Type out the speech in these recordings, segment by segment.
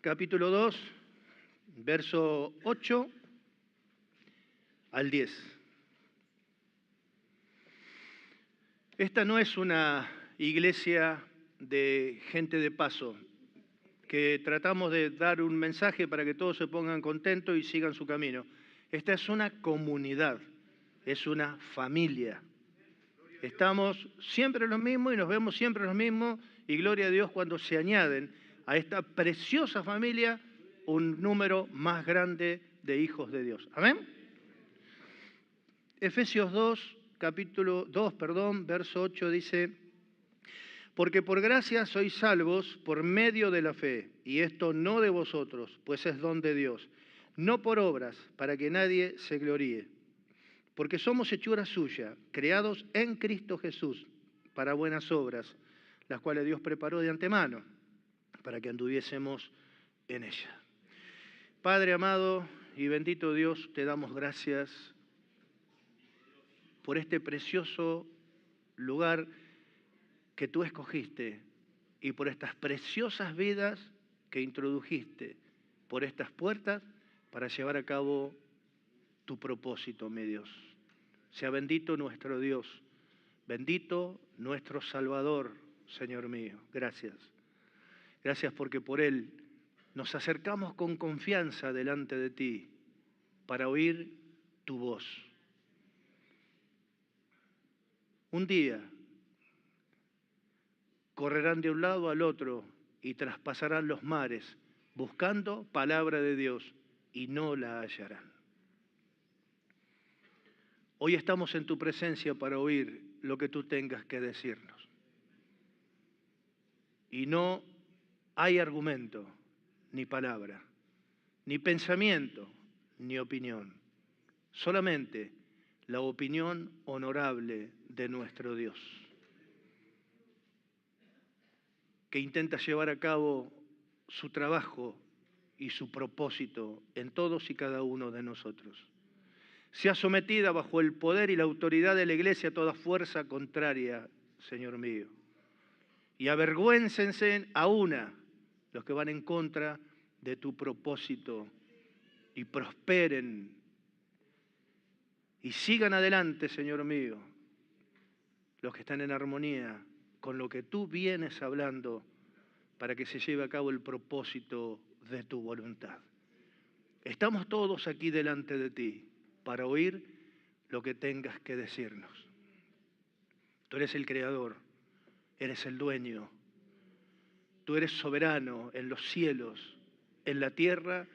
capítulo 2, verso 8 al 10. Esta no es una iglesia de gente de paso, que tratamos de dar un mensaje para que todos se pongan contentos y sigan su camino. Esta es una comunidad, es una familia. Estamos siempre los mismos y nos vemos siempre los mismos, y gloria a Dios cuando se añaden a esta preciosa familia un número más grande de hijos de Dios. ¿Amén? Efesios 2, verso 8 dice: porque por gracia sois salvos por medio de la fe, y esto no de vosotros, pues es don de Dios, no por obras, para que nadie se gloríe. Porque somos hechura suya, creados en Cristo Jesús, para buenas obras, las cuales Dios preparó de antemano, para que anduviésemos en ella. Padre amado y bendito Dios, te damos gracias por este precioso lugar que tú escogiste y por estas preciosas vidas que introdujiste por estas puertas para llevar a cabo tu propósito, mi Dios. Sea bendito nuestro Dios, bendito nuestro Salvador, Señor mío. Gracias. Gracias porque por Él nos acercamos con confianza delante de ti para oír tu voz. Un día correrán de un lado al otro y traspasarán los mares buscando palabra de Dios y no la hallarán. Hoy estamos en tu presencia para oír lo que tú tengas que decirnos. Y no hay argumento, ni palabra, ni pensamiento, ni opinión. Solamente la opinión honorable de nuestro Dios, que intenta llevar a cabo su trabajo y su propósito en todos y cada uno de nosotros. Sea sometida bajo el poder y la autoridad de la Iglesia toda fuerza contraria, Señor mío. Y avergüéncense a una los que van en contra de tu propósito y prosperen y sigan adelante, Señor mío, los que están en armonía con lo que tú vienes hablando para que se lleve a cabo el propósito de tu voluntad. Estamos todos aquí delante de ti para oír lo que tengas que decirnos. Tú eres el creador, eres el dueño, tú eres soberano en los cielos, en la tierra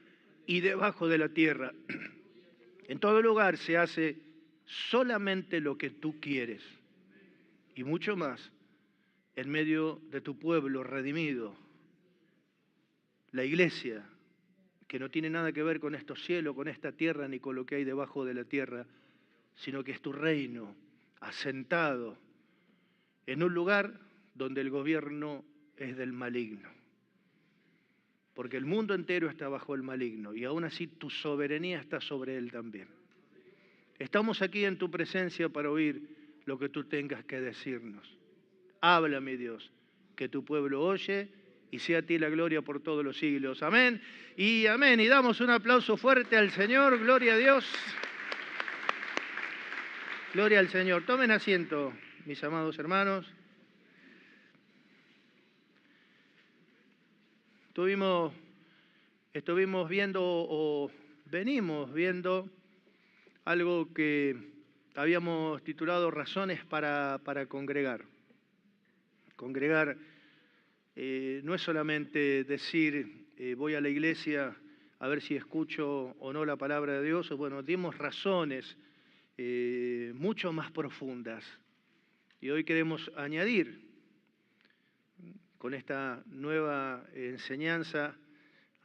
y debajo de la tierra. En todo lugar se hace solamente lo que tú quieres y mucho más en medio de tu pueblo redimido, la iglesia, que no tiene nada que ver con estos cielos, con esta tierra, ni con lo que hay debajo de la tierra, sino que es tu reino asentado en un lugar donde el gobierno es del maligno. Porque el mundo entero está bajo el maligno y aún así tu soberanía está sobre él también. Estamos aquí en tu presencia para oír lo que tú tengas que decirnos. Habla, mi Dios, que tu pueblo oye y sea a ti la gloria por todos los siglos. Amén y amén. Y damos un aplauso fuerte al Señor. Gloria a Dios. Gloria al Señor. Tomen asiento, mis amados hermanos. Estuvimos viendo o venimos viendo algo que habíamos titulado Razones para congregar. Congregar no es solamente decir voy a la iglesia a ver si escucho o no la palabra de Dios. Bueno, dimos razones mucho más profundas. Y hoy queremos añadir con esta nueva enseñanza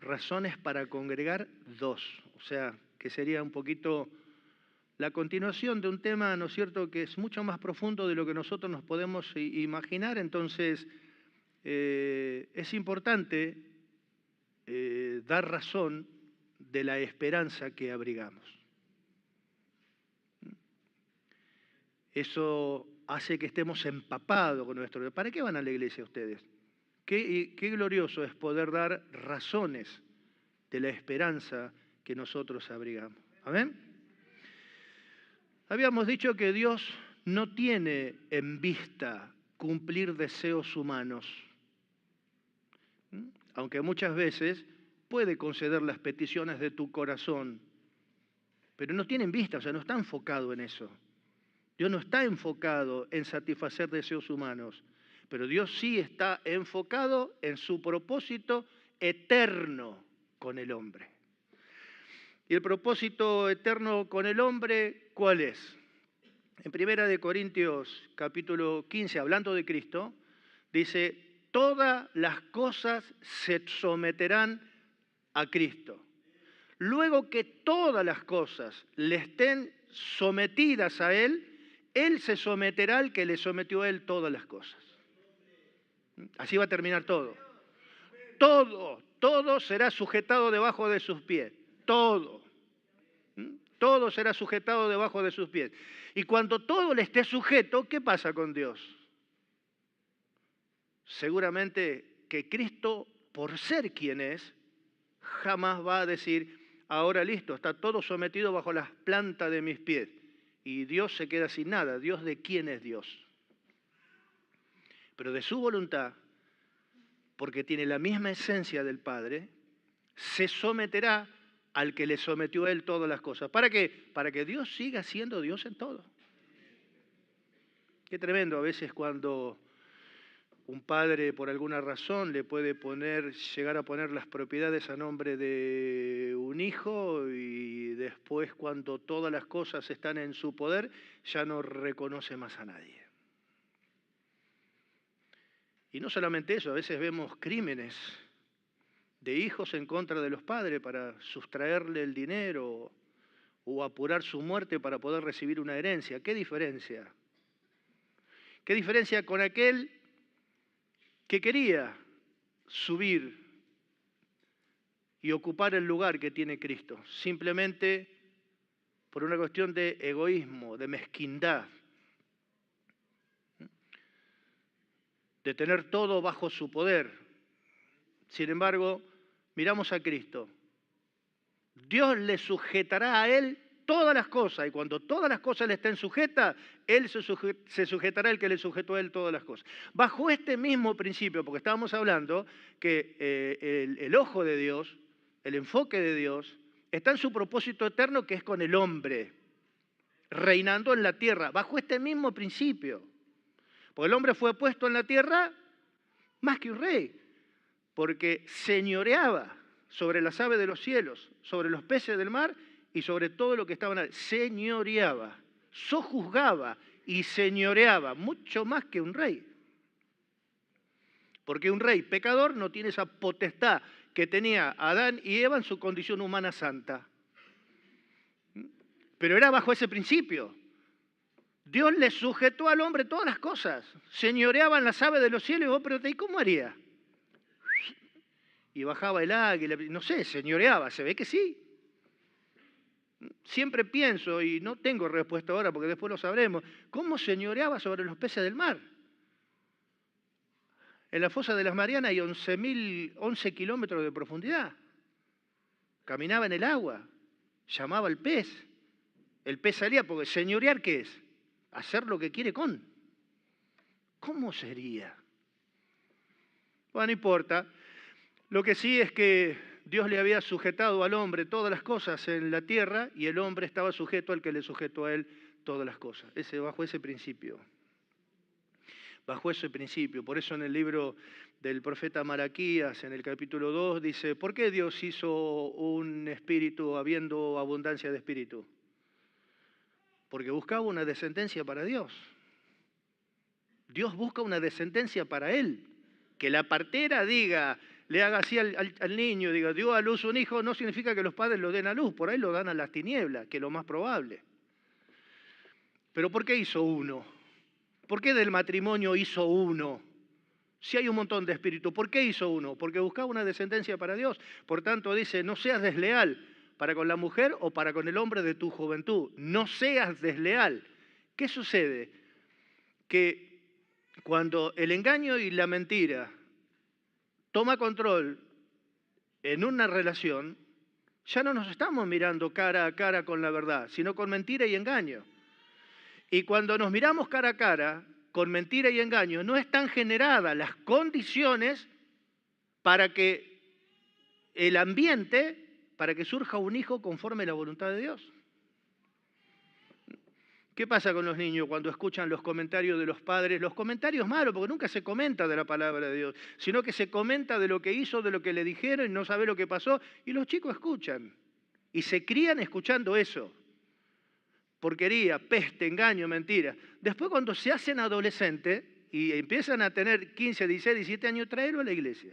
razones para congregar 2. O sea, que sería un poquito la continuación de un tema, ¿no es cierto?, que es mucho más profundo de lo que nosotros nos podemos imaginar. Entonces, es importante dar razón de la esperanza que abrigamos. Eso hace que estemos empapados con nuestro Dios. ¿Para qué van a la iglesia ustedes? Qué glorioso es poder dar razones de la esperanza que nosotros abrigamos. ¿Amén? Habíamos dicho que Dios no tiene en vista cumplir deseos humanos, aunque muchas veces puede conceder las peticiones de tu corazón, pero no tiene en vista, o sea, no está enfocado en eso. Dios no está enfocado en satisfacer deseos humanos, pero Dios sí está enfocado en su propósito eterno con el hombre. ¿Y el propósito eterno con el hombre cuál es? En 1 Corintios capítulo 15, hablando de Cristo, dice, todas las cosas se someterán a Cristo. Luego que todas las cosas le estén sometidas a Él, Él se someterá al que le sometió a Él todas las cosas. Así va a terminar todo. Todo será sujetado debajo de sus pies. Todo será sujetado debajo de sus pies. Y cuando todo le esté sujeto, ¿qué pasa con Dios? Seguramente que Cristo, por ser quien es, jamás va a decir, ahora listo, está todo sometido bajo las plantas de mis pies. Y Dios se queda sin nada. ¿Dios de quién es Dios? Pero de su voluntad, porque tiene la misma esencia del Padre, se someterá al que le sometió a Él todas las cosas. ¿Para qué? Para que Dios siga siendo Dios en todo. Qué tremendo a veces cuando un padre por alguna razón le puede llegar a poner las propiedades a nombre de un hijo y después cuando todas las cosas están en su poder ya no reconoce más a nadie. Y no solamente eso, a veces vemos crímenes de hijos en contra de los padres para sustraerle el dinero o apurar su muerte para poder recibir una herencia. ¿Qué diferencia? ¿Qué diferencia con aquel que quería subir y ocupar el lugar que tiene Cristo? Simplemente por una cuestión de egoísmo, de mezquindad, de tener todo bajo su poder. Sin embargo, miramos a Cristo. Dios le sujetará a Él todas las cosas, y cuando todas las cosas le estén sujetas, Él se sujetará al que le sujetó a Él todas las cosas. Bajo este mismo principio, porque estábamos hablando que el ojo de Dios, el enfoque de Dios, está en su propósito eterno que es con el hombre, reinando en la tierra, bajo este mismo principio. Porque el hombre fue puesto en la tierra más que un rey, porque señoreaba sobre las aves de los cielos, sobre los peces del mar y sobre todo lo que estaba en el... Señoreaba, sojuzgaba y señoreaba, mucho más que un rey. Porque un rey pecador no tiene esa potestad que tenía Adán y Eva en su condición humana santa. Pero era bajo ese principio. Dios le sujetó al hombre todas las cosas. Señoreaban las aves de los cielos y vos preguntáis, ¿cómo haría? Y bajaba el águila, no sé, señoreaba, se ve que sí. Siempre pienso, y no tengo respuesta ahora porque después lo sabremos, ¿cómo señoreaba sobre los peces del mar? En la fosa de las Marianas hay 11 kilómetros de profundidad. Caminaba en el agua, llamaba al pez. El pez salía, porque señorear, ¿qué es? Hacer lo que quiere con. ¿Cómo sería? Bueno, no importa. Lo que sí es que Dios le había sujetado al hombre todas las cosas en la tierra y el hombre estaba sujeto al que le sujetó a él todas las cosas. Bajo ese principio. Bajo ese principio. Por eso en el libro del profeta Malaquías, en el capítulo 2, dice, ¿por qué Dios hizo un espíritu habiendo abundancia de espíritu? Porque buscaba una descendencia para Dios. Dios busca una descendencia para Él. Que la partera diga, le haga así al niño, diga, dio a luz un hijo, no significa que los padres lo den a luz, por ahí lo dan a las tinieblas, que es lo más probable. Pero ¿por qué hizo uno? ¿Por qué del matrimonio hizo uno? Si hay un montón de espíritus, ¿por qué hizo uno? Porque buscaba una descendencia para Dios. Por tanto dice, no seas desleal para con la mujer o para con el hombre de tu juventud. No seas desleal. ¿Qué sucede? Que cuando el engaño y la mentira toma control en una relación, ya no nos estamos mirando cara a cara con la verdad, sino con mentira y engaño. Y cuando nos miramos cara a cara, con mentira y engaño, no están generadas las condiciones para que el ambiente, para que surja un hijo conforme a la voluntad de Dios. ¿Qué pasa con los niños cuando escuchan los comentarios de los padres? Los comentarios malos, porque nunca se comenta de la palabra de Dios, sino que se comenta de lo que hizo, de lo que le dijeron y no sabe lo que pasó. Y los chicos escuchan y se crían escuchando eso. Porquería, peste, engaño, mentira. Después cuando se hacen adolescentes y empiezan a tener 15, 16, 17 años, tráelo a la iglesia.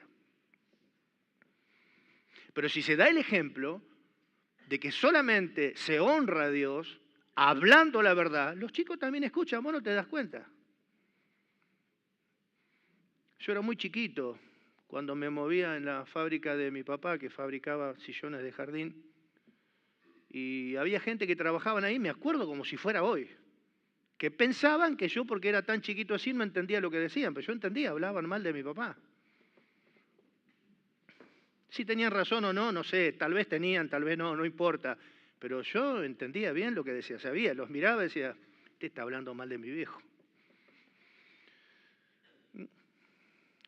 Pero si se da el ejemplo de que solamente se honra a Dios hablando la verdad, los chicos también escuchan, vos no te das cuenta. Yo era muy chiquito cuando me movía en la fábrica de mi papá, que fabricaba sillones de jardín. Y había gente que trabajaban ahí, me acuerdo como si fuera hoy, que pensaban que yo, porque era tan chiquito así, no entendía lo que decían, pero yo entendía, hablaban mal de mi papá. Si tenían razón o no, no sé, tal vez tenían, tal vez no, no importa. Pero yo entendía bien lo que decía, sabía, los miraba y decía, este está hablando mal de mi viejo.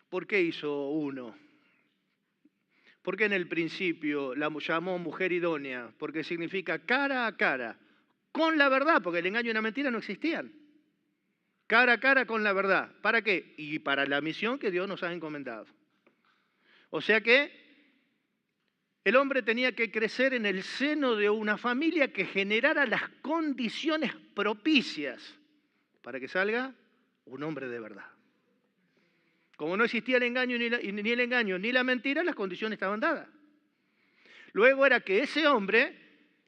¿Por qué hizo uno? ¿Por qué en el principio la llamó mujer idónea? Porque significa cara a cara, con la verdad, porque el engaño y la mentira no existían. Cara a cara con la verdad. ¿Para qué? Y para la misión que Dios nos ha encomendado. O sea que el hombre tenía que crecer en el seno de una familia que generara las condiciones propicias para que salga un hombre de verdad. Como no existía el engaño ni la mentira, las condiciones estaban dadas. Luego era que ese hombre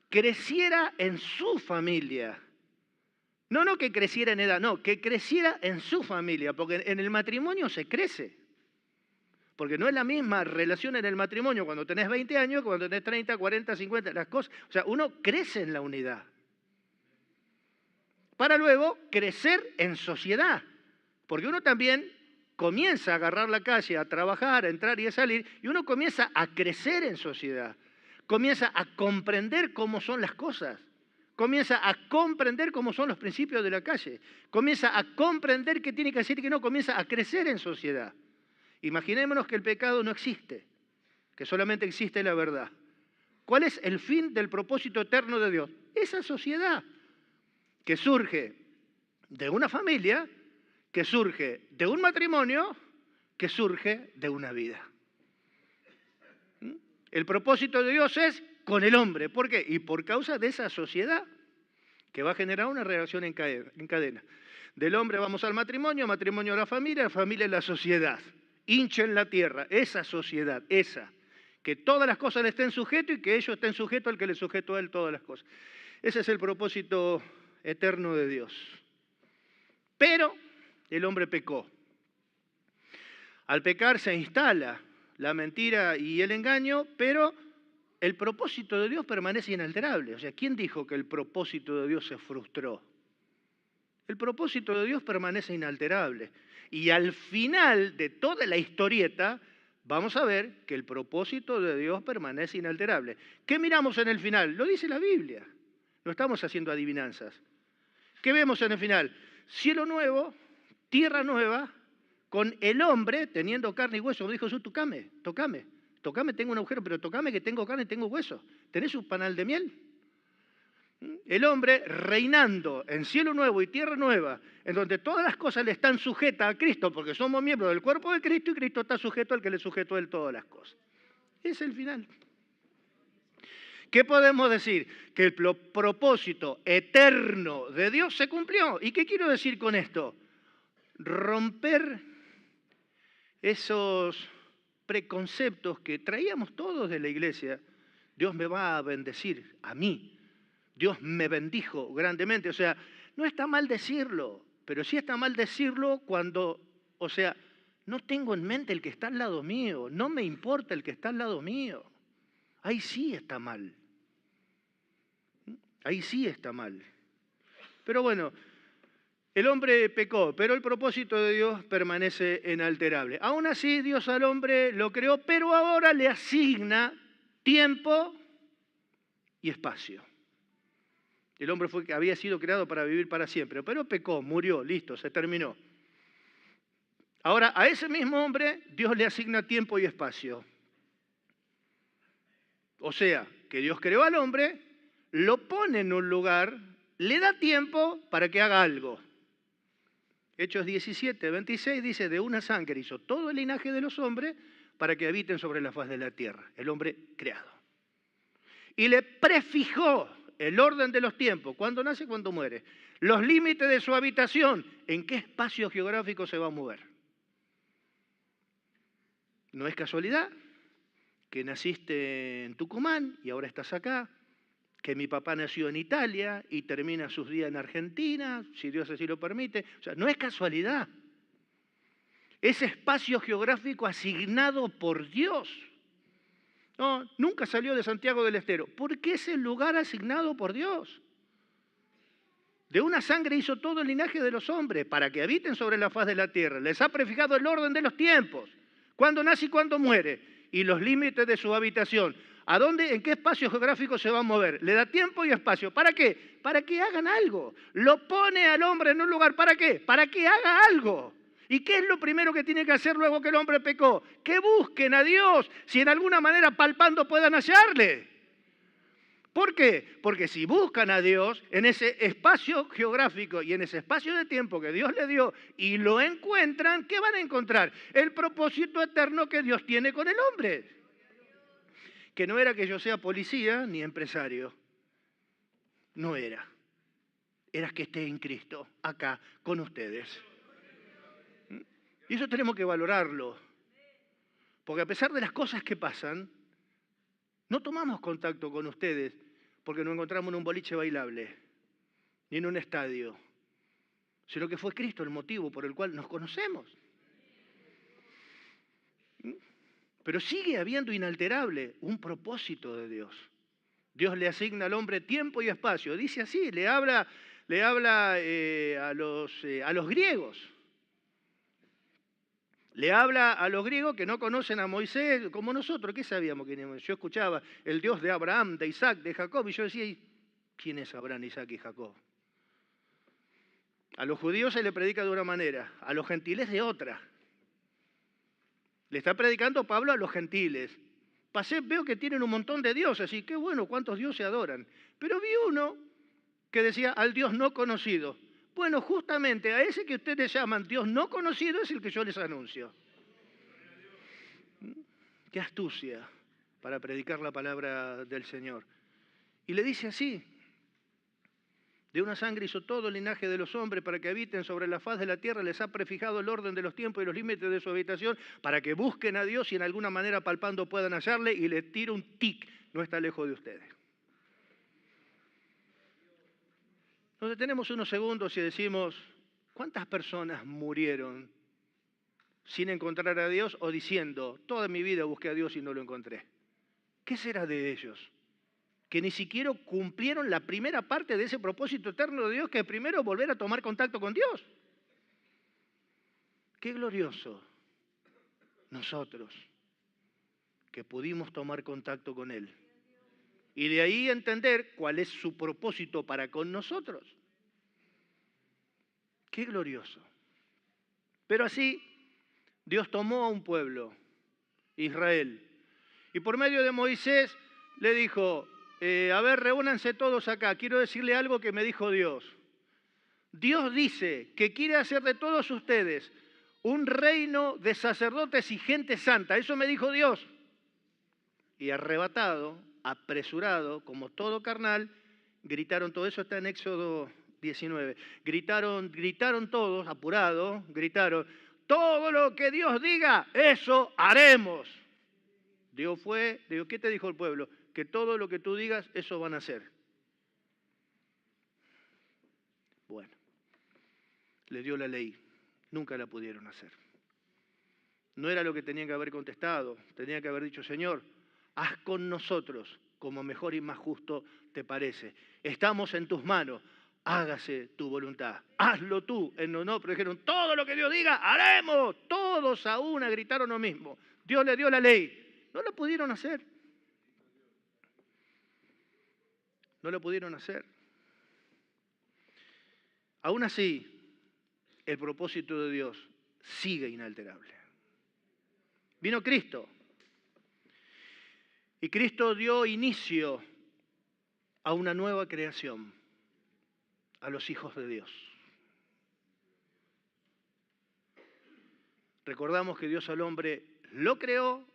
creciera en su familia. No que creciera en edad, no, que creciera en su familia, porque en el matrimonio se crece. Porque no es la misma relación en el matrimonio cuando tenés 20 años que cuando tenés 30, 40, 50, las cosas. O sea, uno crece en la unidad. Para luego crecer en sociedad. Porque uno también comienza a agarrar la calle, a trabajar, a entrar y a salir, y uno comienza a crecer en sociedad. Comienza a comprender cómo son las cosas. Comienza a comprender cómo son los principios de la calle. Comienza a comprender qué tiene que hacer y qué no. Comienza a crecer en sociedad. Imaginémonos que el pecado no existe, que solamente existe la verdad. ¿Cuál es el fin del propósito eterno de Dios? Esa sociedad que surge de una familia, que surge de un matrimonio, que surge de una vida. El propósito de Dios es con el hombre. ¿Por qué? Y por causa de esa sociedad que va a generar una reacción en cadena. Del hombre vamos al matrimonio, matrimonio a la familia a la sociedad. Hinchen la tierra, esa sociedad, esa. Que todas las cosas le estén sujetos y que ellos estén sujetos al que le sujetó a él todas las cosas. Ese es el propósito eterno de Dios. Pero el hombre pecó. Al pecar se instala la mentira y el engaño, pero el propósito de Dios permanece inalterable. O sea, ¿quién dijo que el propósito de Dios se frustró? El propósito de Dios permanece inalterable. Y al final de toda la historieta, vamos a ver que el propósito de Dios permanece inalterable. ¿Qué miramos en el final? Lo dice la Biblia. No estamos haciendo adivinanzas. ¿Qué vemos en el final? Cielo nuevo, tierra nueva, con el hombre teniendo carne y hueso. Dijo Jesús, tocame, tengo un agujero, pero tocame que tengo carne y tengo hueso. ¿Tenés un panal de miel? El hombre reinando en cielo nuevo y tierra nueva, en donde todas las cosas le están sujetas a Cristo, porque somos miembros del cuerpo de Cristo y Cristo está sujeto al que le sujetó a él todas las cosas. Es el final. ¿Qué podemos decir? Que el propósito eterno de Dios se cumplió. ¿Y qué quiero decir con esto? Romper esos preconceptos que traíamos todos de la iglesia. Dios me va a bendecir a mí. Dios me bendijo grandemente. O sea, no está mal decirlo, pero sí está mal decirlo cuando, o sea, no tengo en mente el que está al lado mío, no me importa el que está al lado mío. Ahí sí está mal. Ahí sí está mal. Pero bueno, El hombre pecó, pero el propósito de Dios permanece inalterable. Aún así, Dios al hombre lo creó, pero ahora le asigna tiempo y espacio. El hombre había sido creado para vivir para siempre, pero pecó, murió, listo, se terminó. Ahora, a ese mismo hombre, Dios le asigna tiempo y espacio. O sea, que Dios creó al hombre, lo pone en un lugar, le da tiempo para que haga algo. Hechos 17, 26 dice, de una sangre hizo todo el linaje de los hombres para que habiten sobre la faz de la tierra, el hombre creado. Y le prefijó el orden de los tiempos, cuándo nace y cuándo muere, los límites de su habitación, en qué espacio geográfico se va a mover. No es casualidad que naciste en Tucumán y ahora estás acá, que mi papá nació en Italia y termina sus días en Argentina, si Dios así lo permite. O sea, no es casualidad. Es espacio geográfico asignado por Dios. No, nunca salió de Santiago del Estero, porque es el lugar asignado por Dios. De una sangre hizo todo el linaje de los hombres, para que habiten sobre la faz de la tierra. Les ha prefijado el orden de los tiempos, cuándo nace y cuándo muere, y los límites de su habitación. ¿A dónde, en qué espacio geográfico se va a mover? Le da tiempo y espacio. ¿Para qué? Para que hagan algo. Lo pone al hombre en un lugar. ¿Para qué? Para que haga algo. ¿Y qué es lo primero que tiene que hacer luego que el hombre pecó? Que busquen a Dios, si en alguna manera palpando puedan hallarle. ¿Por qué? Porque si buscan a Dios en ese espacio geográfico y en ese espacio de tiempo que Dios le dio y lo encuentran, ¿qué van a encontrar? El propósito eterno que Dios tiene con el hombre. Que no era que yo sea policía ni empresario. No era. Era que esté en Cristo, acá, con ustedes. Y eso tenemos que valorarlo. Porque a pesar de las cosas que pasan, no tomamos contacto con ustedes porque nos encontramos en un boliche bailable, ni en un estadio, sino que fue Cristo el motivo por el cual nos conocemos. Pero sigue habiendo inalterable un propósito de Dios. Dios le asigna al hombre tiempo y espacio. Dice así, le habla a los griegos. Le habla a los griegos que no conocen a Moisés como nosotros. ¿Qué sabíamos quién es? Yo escuchaba el Dios de Abraham, de Isaac, de Jacob, y yo decía, ¿quién es Abraham, Isaac y Jacob? A los judíos se le predica de una manera, a los gentiles de otra. Le está predicando Pablo a los gentiles. Veo que tienen un montón de dioses, y qué bueno, cuántos dioses adoran. Pero vi uno que decía al Dios no conocido. Bueno, justamente a ese que ustedes llaman Dios no conocido es el que yo les anuncio. Qué astucia para predicar la palabra del Señor. Y le dice así, de una sangre hizo todo el linaje de los hombres para que habiten sobre la faz de la tierra, les ha prefijado el orden de los tiempos y los límites de su habitación, para que busquen a Dios y en alguna manera palpando puedan hallarle, y le tira un tic, no está lejos de ustedes. Nos detenemos unos segundos y decimos, ¿cuántas personas murieron sin encontrar a Dios o diciendo, toda mi vida busqué a Dios y no lo encontré? ¿Qué será de ellos? Que ni siquiera cumplieron la primera parte de ese propósito eterno de Dios, que es primero volver a tomar contacto con Dios. Qué glorioso nosotros que pudimos tomar contacto con Él. Y de ahí entender cuál es su propósito para con nosotros. Qué glorioso. Pero así, Dios tomó a un pueblo, Israel, y por medio de Moisés le dijo, a ver, reúnanse todos acá, quiero decirle algo que me dijo Dios. Dios dice que quiere hacer de todos ustedes un reino de sacerdotes y gente santa, eso me dijo Dios. Y arrebatado, apresurado, como todo carnal, gritaron, todo eso está en Éxodo 19, gritaron todos, apurados, gritaron, todo lo que Dios diga, eso haremos. Dios dijo, ¿qué te dijo el pueblo? Que todo lo que tú digas, eso van a hacer. Bueno, le dio la ley, nunca la pudieron hacer. No era lo que tenían que haber contestado, tenían que haber dicho, Señor, haz con nosotros como mejor y más justo te parece. Estamos en tus manos, hágase tu voluntad. Hazlo tú. No, pero dijeron, todo lo que Dios diga, haremos. Todos a una gritaron lo mismo. Dios le dio la ley. No lo pudieron hacer. No lo pudieron hacer. Aún así, el propósito de Dios sigue inalterable. Vino Cristo. Y Cristo dio inicio a una nueva creación, a los hijos de Dios. Recordamos que Dios al hombre lo creó,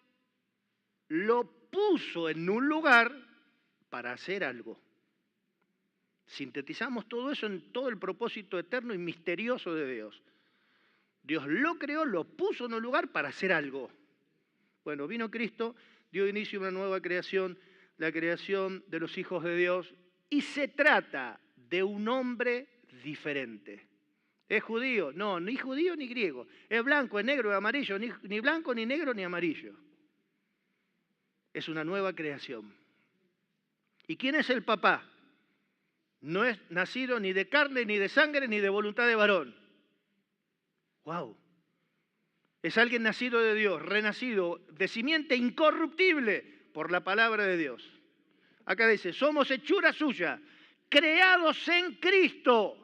lo puso en un lugar para hacer algo. Sintetizamos todo eso en todo el propósito eterno y misterioso de Dios. Dios lo creó, lo puso en un lugar para hacer algo. Bueno, vino Cristo, dio inicio a una nueva creación, la creación de los hijos de Dios, y se trata de un hombre diferente. ¿Es judío? No, ni judío ni griego. ¿Es blanco, es negro, es amarillo? Ni blanco, ni negro, ni amarillo. Es una nueva creación. ¿Y quién es el papá? No es nacido ni de carne, ni de sangre, ni de voluntad de varón. ¡Wow! Es alguien nacido de Dios, renacido, de simiente incorruptible por la palabra de Dios. Acá dice, somos hechura suya, creados en Cristo.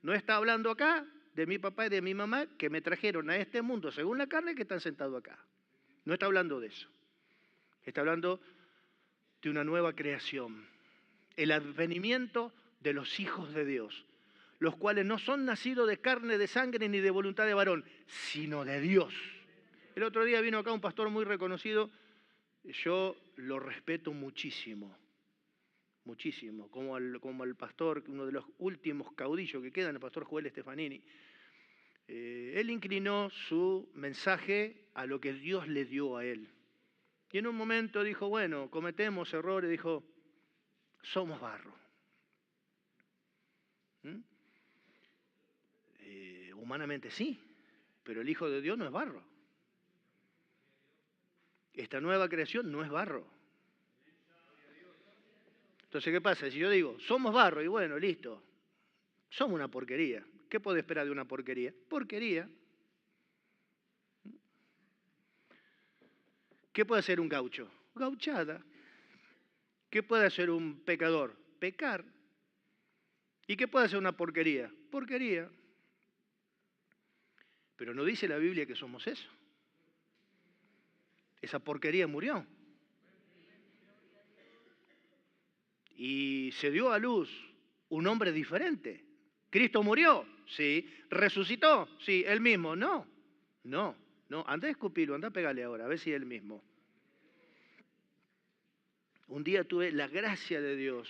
No está hablando acá de mi papá y de mi mamá que me trajeron a este mundo según la carne que están sentados acá. No está hablando de eso. Está hablando de una nueva creación. El advenimiento de los hijos de Dios, los cuales no son nacidos de carne, de sangre ni de voluntad de varón, sino de Dios. El otro día vino acá un pastor muy reconocido, yo lo respeto muchísimo, muchísimo, como el pastor, uno de los últimos caudillos que quedan, el pastor Joel Stefanini. Él inclinó su mensaje a lo que Dios le dio a él. Y en un momento dijo, bueno, cometemos errores, dijo, somos barro. Humanamente sí, pero el Hijo de Dios no es barro. Esta nueva creación no es barro. Entonces, ¿qué pasa? Si yo digo, somos barro, y bueno, listo, somos una porquería. ¿Qué puedo esperar de una porquería? Porquería. ¿Qué puede hacer un gaucho? Gauchada. ¿Qué puede hacer un pecador? Pecar. ¿Y qué puede hacer una porquería? Porquería. Pero no dice la Biblia que somos eso. Esa porquería murió. Y se dio a luz un hombre diferente. ¿Cristo murió? Sí. ¿Resucitó? Sí. ¿Él mismo? No. Anda a escupirlo, anda a pegarle ahora, a ver si es él mismo. Un día tuve la gracia de Dios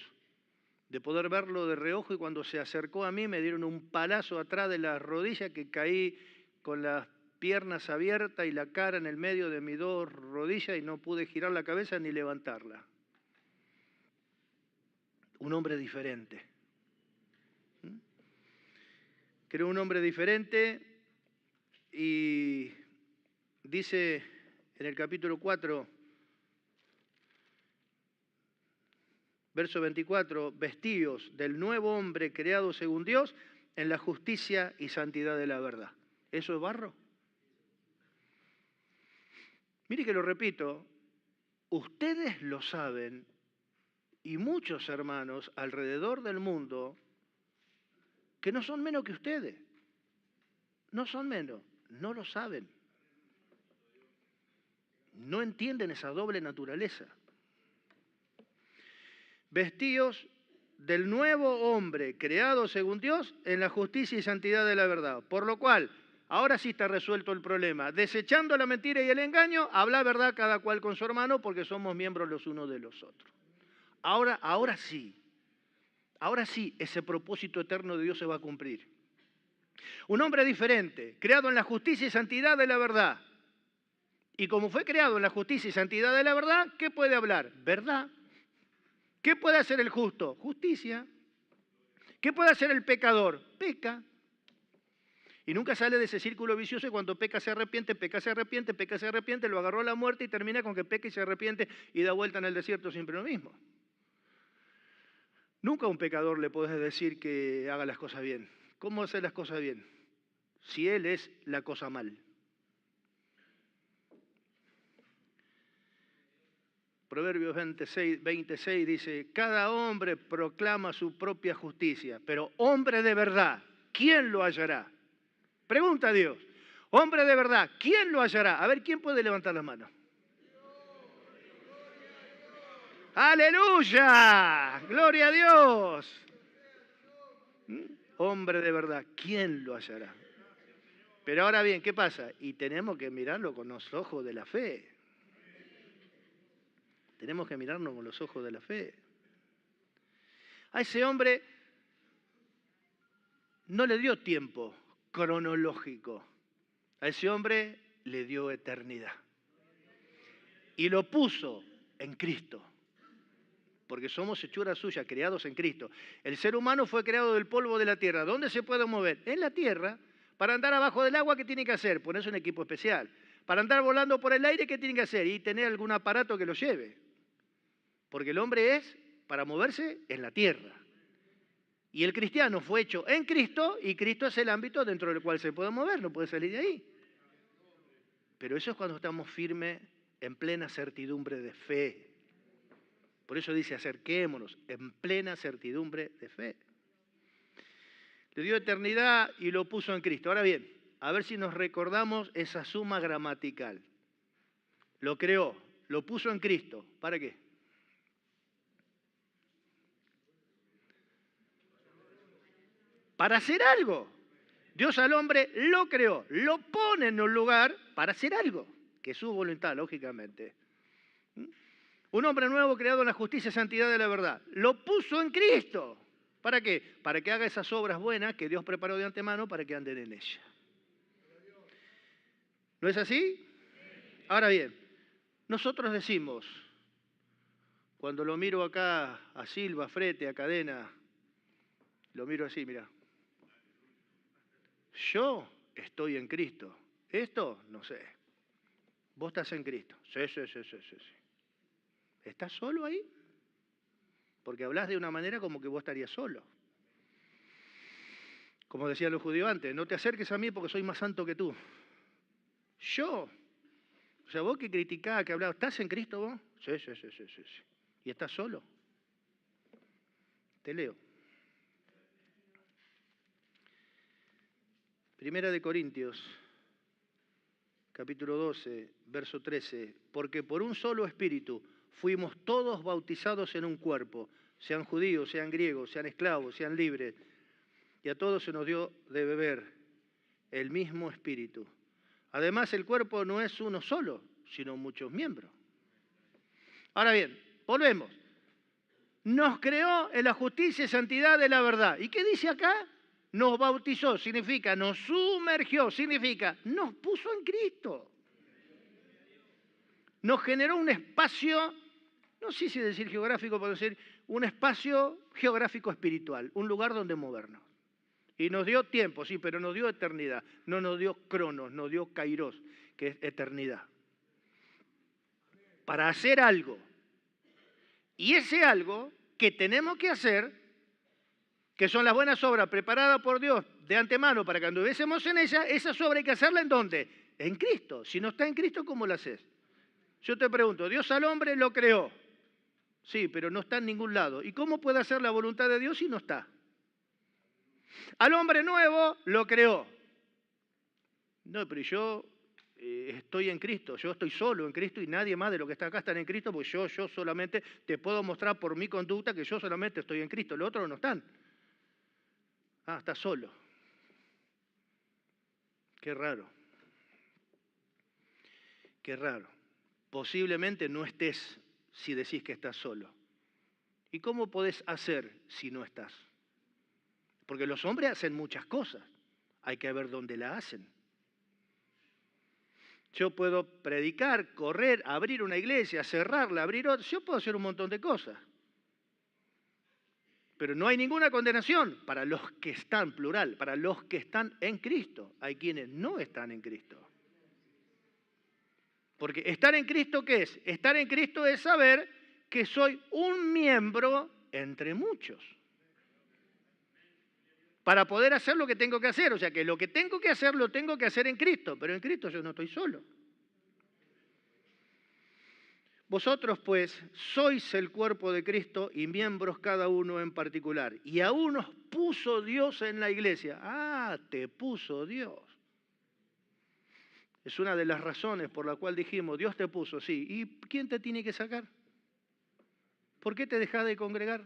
de poder verlo de reojo y cuando se acercó a mí me dieron un palazo atrás de la rodilla que caí con las piernas abiertas y la cara en el medio de mis dos rodillas y no pude girar la cabeza ni levantarla. Un hombre diferente. Creo un hombre diferente y dice en el capítulo 4, verso 24, vestidos del nuevo hombre creado según Dios en la justicia y santidad de la verdad. ¿Eso es barro? Mire que lo repito, ustedes lo saben y muchos hermanos alrededor del mundo que no son menos que ustedes. No son menos, no lo saben. No entienden esa doble naturaleza. Vestidos del nuevo hombre creado según Dios en la justicia y santidad de la verdad. Por lo cual, ahora sí está resuelto el problema. Desechando la mentira y el engaño, habla verdad cada cual con su hermano porque somos miembros los unos de los otros. Ahora sí, ese propósito eterno de Dios se va a cumplir. Un hombre diferente, creado en la justicia y santidad de la verdad. Y como fue creado en la justicia y santidad de la verdad, ¿qué puede hablar? Verdad. ¿Qué puede hacer el justo? Justicia. ¿Qué puede hacer el pecador? Peca. Y nunca sale de ese círculo vicioso y cuando peca se arrepiente, peca se arrepiente, peca se arrepiente, lo agarró a la muerte y termina con que peca y se arrepiente y da vuelta en el desierto siempre lo mismo. Nunca a un pecador le podés decir que haga las cosas bien. ¿Cómo hacer las cosas bien? Si él es la cosa mal. Proverbios 26 dice, cada hombre proclama su propia justicia, pero hombre de verdad, ¿quién lo hallará? Pregunta a Dios, hombre de verdad, ¿quién lo hallará? A ver, ¿quién puede levantar las manos? ¡Aleluya! ¡Gloria a Dios! Hombre de verdad, ¿quién lo hallará? Pero ahora bien, ¿qué pasa? Y tenemos que mirarlo con los ojos de la fe. Tenemos que mirarnos con los ojos de la fe. A ese hombre no le dio tiempo cronológico. A ese hombre le dio eternidad. Y lo puso en Cristo. Porque somos hechura suya, creados en Cristo. El ser humano fue creado del polvo de la tierra. ¿Dónde se puede mover? En la tierra. Para andar abajo del agua, ¿qué tiene que hacer? Ponerse un equipo especial. Para andar volando por el aire, ¿qué tiene que hacer? Y tener algún aparato que lo lleve. Porque el hombre es, para moverse, en la tierra. Y el cristiano fue hecho en Cristo, y Cristo es el ámbito dentro del cual se puede mover, no puede salir de ahí. Pero eso es cuando estamos firmes, en plena certidumbre de fe. Por eso dice, acerquémonos en plena certidumbre de fe. Le dio eternidad y lo puso en Cristo. Ahora bien, a ver si nos recordamos esa suma gramatical. Lo creó, lo puso en Cristo. ¿Para qué? Para hacer algo. Dios al hombre lo creó, lo pone en un lugar para hacer algo, que es su voluntad, lógicamente. Un hombre nuevo creado en la justicia y santidad de la verdad. Lo puso en Cristo. ¿Para qué? Para que haga esas obras buenas que Dios preparó de antemano para que anden en ella. ¿No es así? Ahora bien, nosotros decimos, cuando lo miro acá a Silva, a Frete, a Cadena, lo miro así, mira. Yo estoy en Cristo. Esto, no sé. Vos estás en Cristo. Sí. ¿Estás solo ahí? Porque hablas de una manera como que vos estarías solo. Como decían los judíos antes, no te acerques a mí porque soy más santo que tú. Yo. O sea, vos que criticás, que hablás, ¿estás en Cristo vos? Sí. ¿Y estás solo? Te leo. Primera de Corintios, capítulo 12, verso 13. Porque por un solo espíritu fuimos todos bautizados en un cuerpo, sean judíos, sean griegos, sean esclavos, sean libres, y a todos se nos dio de beber el mismo espíritu. Además, el cuerpo no es uno solo, sino muchos miembros. Ahora bien, volvemos. Nos creó en la justicia y santidad de la verdad. ¿Y qué dice acá? Nos bautizó, significa, nos sumergió, significa, nos puso en Cristo. Nos generó un espacio, no sé si decir geográfico, puedo decir, un espacio geográfico espiritual, un lugar donde movernos. Y nos dio tiempo, sí, pero nos dio eternidad, no nos dio cronos, nos dio kairos, que es eternidad. Para hacer algo. Y ese algo que tenemos que hacer, que son las buenas obras preparadas por Dios de antemano para que anduviésemos en ellas, esas obras hay que hacerlas ¿en dónde? En Cristo. Si no está en Cristo, ¿cómo lo haces? Yo te pregunto, Dios al hombre lo creó. Sí, pero no está en ningún lado. ¿Y cómo puede hacer la voluntad de Dios si no está? Al hombre nuevo lo creó. No, pero yo estoy en Cristo, yo estoy solo en Cristo y nadie más de lo que está acá está en Cristo, porque yo solamente te puedo mostrar por mi conducta que yo solamente estoy en Cristo, los otros no están. Ah, está solo. Qué raro. Qué raro. Posiblemente no estés si decís que estás solo. ¿Y cómo podés hacer si no estás? Porque los hombres hacen muchas cosas. Hay que ver dónde la hacen. Yo puedo predicar, correr, abrir una iglesia, cerrarla, abrir otra. Yo puedo hacer un montón de cosas. Pero no hay ninguna condenación para los que están, plural, para los que están en Cristo. Hay quienes no están en Cristo. Porque estar en Cristo, ¿qué es? Estar en Cristo es saber que soy un miembro entre muchos. Para poder hacer lo que tengo que hacer. O sea que lo que tengo que hacer lo tengo que hacer en Cristo, pero en Cristo yo no estoy solo. Vosotros, pues, sois el cuerpo de Cristo y miembros cada uno en particular. Y aún os puso Dios en la iglesia. Ah, te puso Dios. Es una de las razones por la cual dijimos, Dios te puso, sí. ¿Y quién te tiene que sacar? ¿Por qué te dejas de congregar?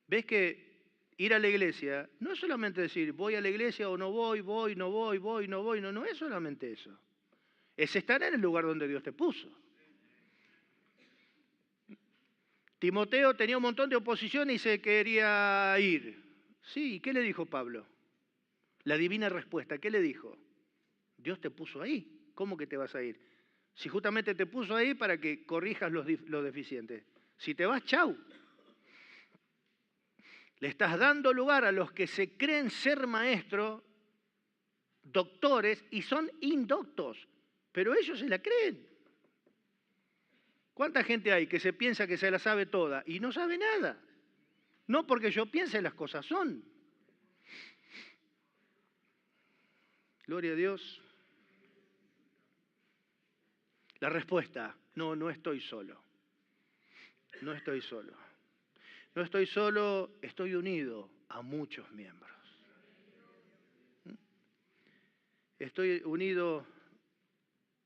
¿Ves que ir a la iglesia no es solamente decir, voy a la iglesia o no voy, no voy, no es solamente eso. Es estar en el lugar donde Dios te puso. Timoteo tenía un montón de oposición y se quería ir. Sí, ¿y qué le dijo Pablo? La divina respuesta, ¿qué le dijo? Dios te puso ahí, ¿cómo que te vas a ir? Si justamente te puso ahí para que corrijas los deficientes. Si te vas, chau. Le estás dando lugar a los que se creen ser maestros, doctores, y son indoctos, pero ellos se la creen. ¿Cuánta gente hay que se piensa que se la sabe toda y no sabe nada? No porque yo piense, las cosas son. Gloria a Dios. La respuesta, no estoy solo. No estoy solo. No estoy solo, estoy unido a muchos miembros. Estoy unido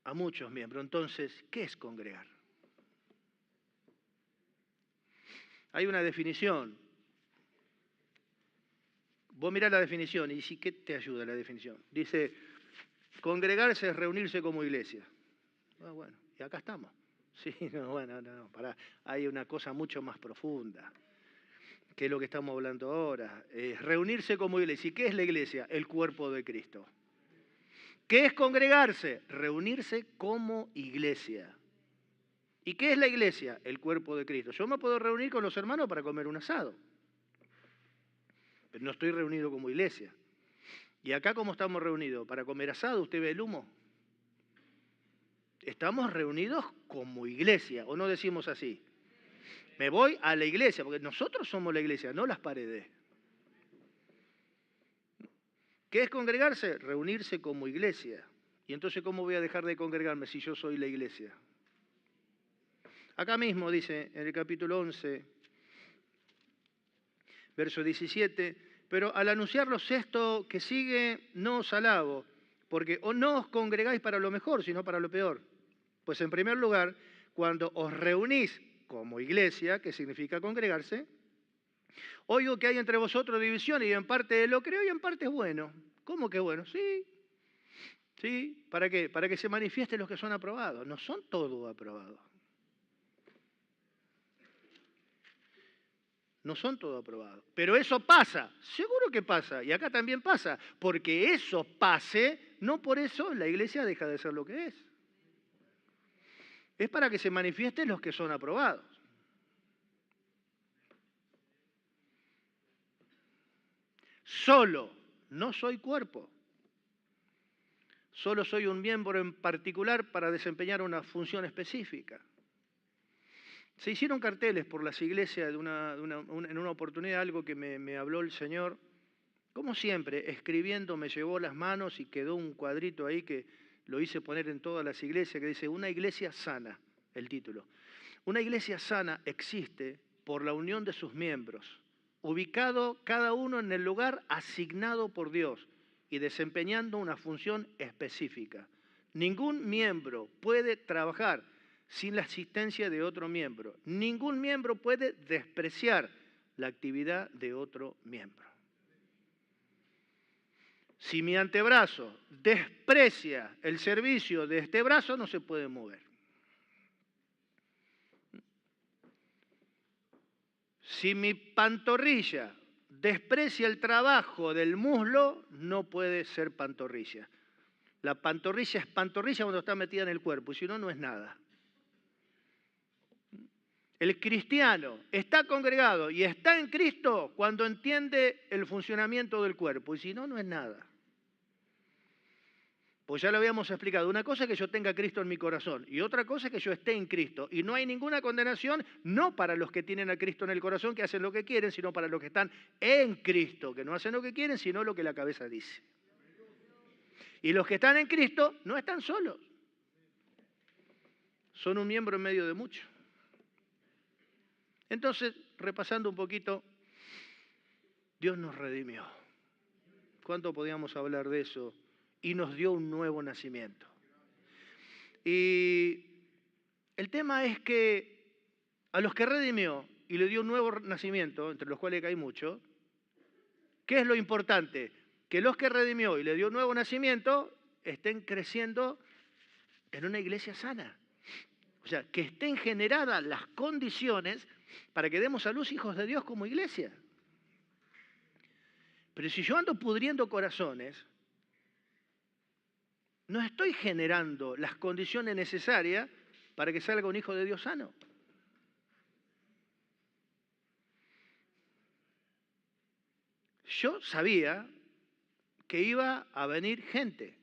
a muchos miembros. Entonces, ¿qué es congregar? Hay una definición. Vos mirás la definición y sí, ¿qué te ayuda la definición? Dice, congregarse es reunirse como iglesia. Ah, bueno, y acá estamos. Sí, no, pará. Hay una cosa mucho más profunda, que es lo que estamos hablando ahora. Reunirse como iglesia. ¿Y qué es la iglesia? El cuerpo de Cristo. ¿Qué es congregarse? Reunirse como iglesia. ¿Y qué es la iglesia? El cuerpo de Cristo. Yo me puedo reunir con los hermanos para comer un asado, pero no estoy reunido como iglesia. ¿Y acá cómo estamos reunidos? ¿Para comer asado? ¿Usted ve el humo? Estamos reunidos como iglesia, ¿o no decimos así? Me voy a la iglesia, porque nosotros somos la iglesia, no las paredes. ¿Qué es congregarse? Reunirse como iglesia. ¿Y entonces cómo voy a dejar de congregarme si yo soy la iglesia? Acá mismo dice, en el capítulo 11, verso 17, pero al anunciaros esto que sigue, no os alabo, porque no os congregáis para lo mejor, sino para lo peor. Pues en primer lugar, cuando os reunís como iglesia, que significa congregarse, oigo que hay entre vosotros divisiones y en parte lo creo y en parte es bueno. ¿Cómo que bueno? Sí. ¿Para qué? Para que se manifiesten los que son aprobados. No son todos aprobados. No son todos aprobados. Pero eso pasa, seguro que pasa, y acá también pasa, porque eso pase, no por eso la iglesia deja de ser lo que es. Es para que se manifiesten los que son aprobados. Solo, no soy cuerpo. Solo soy un miembro en particular para desempeñar una función específica. Se hicieron carteles por las iglesias en una oportunidad, algo que me habló el Señor. Como siempre, escribiendo me llevó las manos y quedó un cuadrito ahí que lo hice poner en todas las iglesias, que dice, una iglesia sana, el título. Una iglesia sana existe por la unión de sus miembros, ubicado cada uno en el lugar asignado por Dios y desempeñando una función específica. Ningún miembro puede trabajar sin la asistencia de otro miembro. Ningún miembro puede despreciar la actividad de otro miembro. Si mi antebrazo desprecia el servicio de este brazo, no se puede mover. Si mi pantorrilla desprecia el trabajo del muslo, no puede ser pantorrilla. La pantorrilla es pantorrilla cuando está metida en el cuerpo, y si no, no es nada. El cristiano está congregado y está en Cristo cuando entiende el funcionamiento del cuerpo, y si no, no es nada. Pues ya lo habíamos explicado. Una cosa es que yo tenga a Cristo en mi corazón y otra cosa es que yo esté en Cristo. Y no hay ninguna condenación, no para los que tienen a Cristo en el corazón, que hacen lo que quieren, sino para los que están en Cristo, que no hacen lo que quieren, sino lo que la cabeza dice. Y los que están en Cristo no están solos. Son un miembro en medio de muchos. Entonces, repasando un poquito, Dios nos redimió. ¿Cuánto podíamos hablar de eso? Y nos dio un nuevo nacimiento. Y el tema es que a los que redimió y le dio un nuevo nacimiento, entre los cuales hay muchos, ¿qué es lo importante? Que los que redimió y le dio un nuevo nacimiento estén creciendo en una iglesia sana. O sea, que estén generadas las condiciones para que demos a luz hijos de Dios como iglesia. Pero si yo ando pudriendo corazones, no estoy generando las condiciones necesarias para que salga un hijo de Dios sano. Yo sabía que iba a venir gente.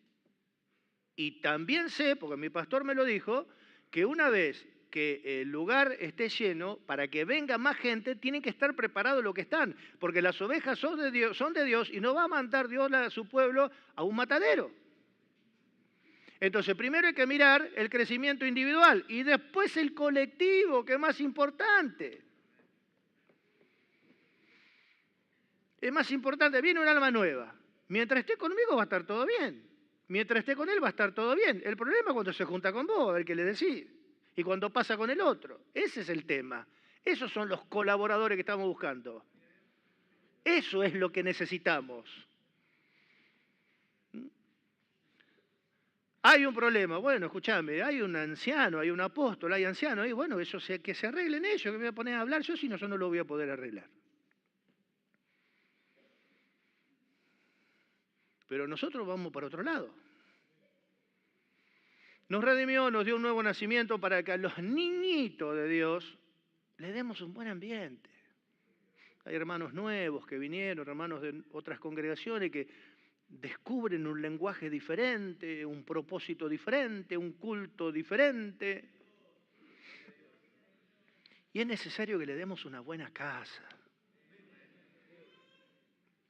Y también sé, porque mi pastor me lo dijo, que una vez que el lugar esté lleno, para que venga más gente, tienen que estar preparados lo que están. Porque las ovejas son de Dios y no va a mandar Dios a su pueblo a un matadero. Entonces, primero hay que mirar el crecimiento individual y después el colectivo, que es más importante. Es más importante, viene un alma nueva. Mientras esté conmigo va a estar todo bien. Mientras esté con él va a estar todo bien. El problema es cuando se junta con vos, a ver qué le decís. Y cuando pasa con el otro. Ese es el tema. Esos son los colaboradores que estamos buscando. Eso es lo que necesitamos. Hay un problema, bueno, escúchame, hay un anciano, hay un apóstol, hay ancianos, y bueno, eso que se arreglen ellos, que me voy a poner a hablar yo, si no, yo no lo voy a poder arreglar. Pero nosotros vamos para otro lado. Nos redimió, nos dio un nuevo nacimiento para que a los niñitos de Dios le demos un buen ambiente. Hay hermanos nuevos que vinieron, hermanos de otras congregaciones que descubren un lenguaje diferente, un propósito diferente, un culto diferente. Y es necesario que le demos una buena casa.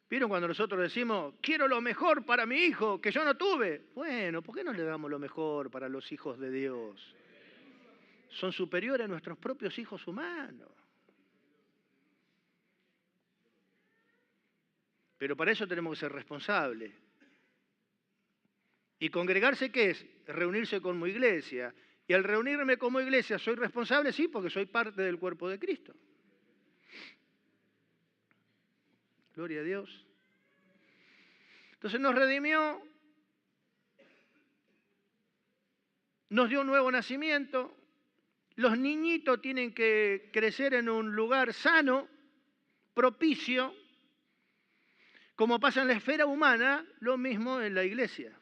¿Vieron cuando nosotros decimos, quiero lo mejor para mi hijo, que yo no tuve? Bueno, ¿por qué no le damos lo mejor para los hijos de Dios? Son superiores a nuestros propios hijos humanos. Pero para eso tenemos que ser responsables. ¿Y congregarse qué es? Reunirse como iglesia. Y al reunirme como iglesia, ¿soy responsable? Sí, porque soy parte del cuerpo de Cristo. Gloria a Dios. Entonces nos redimió, nos dio un nuevo nacimiento. Los niñitos tienen que crecer en un lugar sano, propicio. Como pasa en la esfera humana, lo mismo en la iglesia.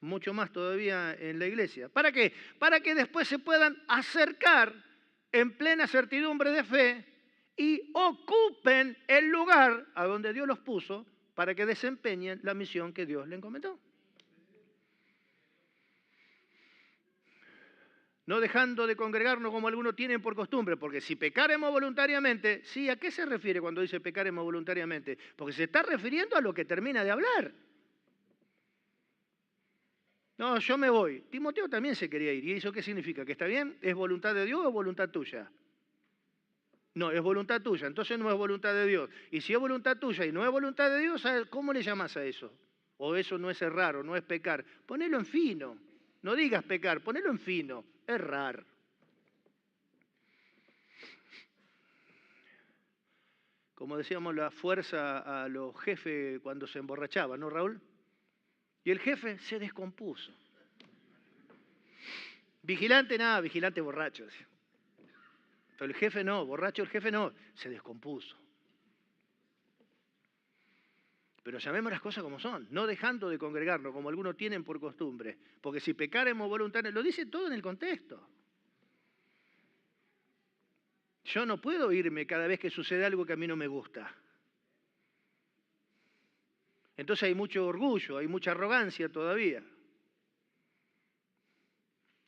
Mucho más todavía en la iglesia. ¿Para qué? Para que después se puedan acercar en plena certidumbre de fe y ocupen el lugar a donde Dios los puso para que desempeñen la misión que Dios les encomendó. No dejando de congregarnos como algunos tienen por costumbre, porque si pecaremos voluntariamente, sí, ¿a qué se refiere cuando dice pecaremos voluntariamente? Porque se está refiriendo a lo que termina de hablar. No, yo me voy. Timoteo también se quería ir. ¿Y eso qué significa? ¿Que está bien? ¿Es voluntad de Dios o voluntad tuya? No, es voluntad tuya, entonces no es voluntad de Dios. Y si es voluntad tuya y no es voluntad de Dios, ¿cómo le llamas a eso? O eso no es errar, o no es pecar. Ponelo en fino. No digas pecar, ponelo en fino. Errar. Como decíamos, la fuerza a los jefes cuando se emborrachaban, ¿no, Raúl? Y el jefe se descompuso. Vigilante, nada, vigilante borracho. Pero el jefe no, borracho el jefe no, se descompuso. Pero llamemos las cosas como son, no dejando de congregarnos, como algunos tienen por costumbre. Porque si pecaremos voluntariamente, lo dice todo en el contexto. Yo no puedo irme cada vez que sucede algo que a mí no me gusta. Entonces hay mucho orgullo, hay mucha arrogancia todavía.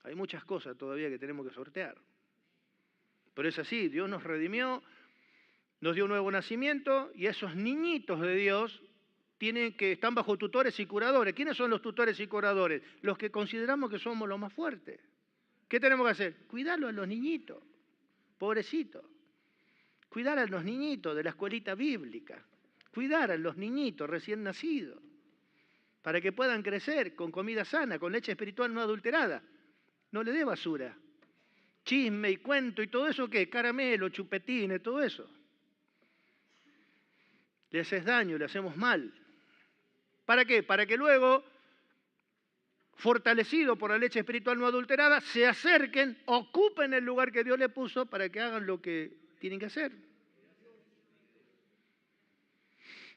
Hay muchas cosas todavía que tenemos que sortear. Pero es así, Dios nos redimió, nos dio un nuevo nacimiento y esos niñitos de Dios están bajo tutores y curadores. ¿Quiénes son los tutores y curadores? Los que consideramos que somos los más fuertes. ¿Qué tenemos que hacer? Cuidarlos a los niñitos, pobrecitos. Cuidar a los niñitos de la escuelita bíblica. Cuidar a los niñitos recién nacidos. Para que puedan crecer con comida sana, con leche espiritual no adulterada. No le dé basura. Chisme y cuento y todo eso, ¿qué? Caramelo, chupetines, todo eso. Le haces daño, le hacemos mal. ¿Para qué? Para que luego, fortalecido por la leche espiritual no adulterada, se acerquen, ocupen el lugar que Dios le puso para que hagan lo que tienen que hacer.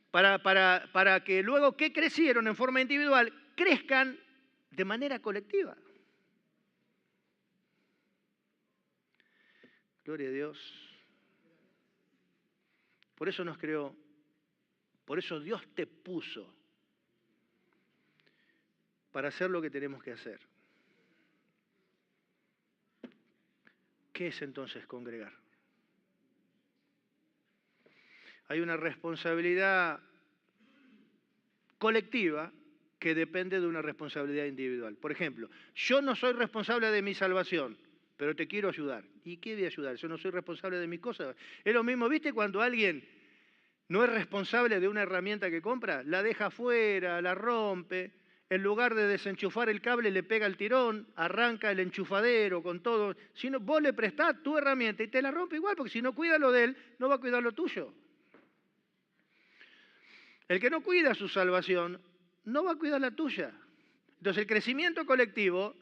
Para que luego que crecieron en forma individual, crezcan de manera colectiva. Gloria a Dios. Por eso nos creó. Por eso Dios te puso para hacer lo que tenemos que hacer. ¿Qué es entonces congregar? Hay una responsabilidad colectiva que depende de una responsabilidad individual. Por ejemplo, yo no soy responsable de mi salvación, pero te quiero ayudar. ¿Y qué voy a ayudar? Yo no soy responsable de mis cosas. Es lo mismo, ¿viste? Cuando alguien no es responsable de una herramienta que compra, la deja afuera, la rompe, en lugar de desenchufar el cable le pega el tirón, arranca el enchufadero con todo. Si no, vos le prestás tu herramienta y te la rompe igual, porque si no cuida lo de él, no va a cuidar lo tuyo. El que no cuida su salvación, no va a cuidar la tuya. Entonces el crecimiento colectivo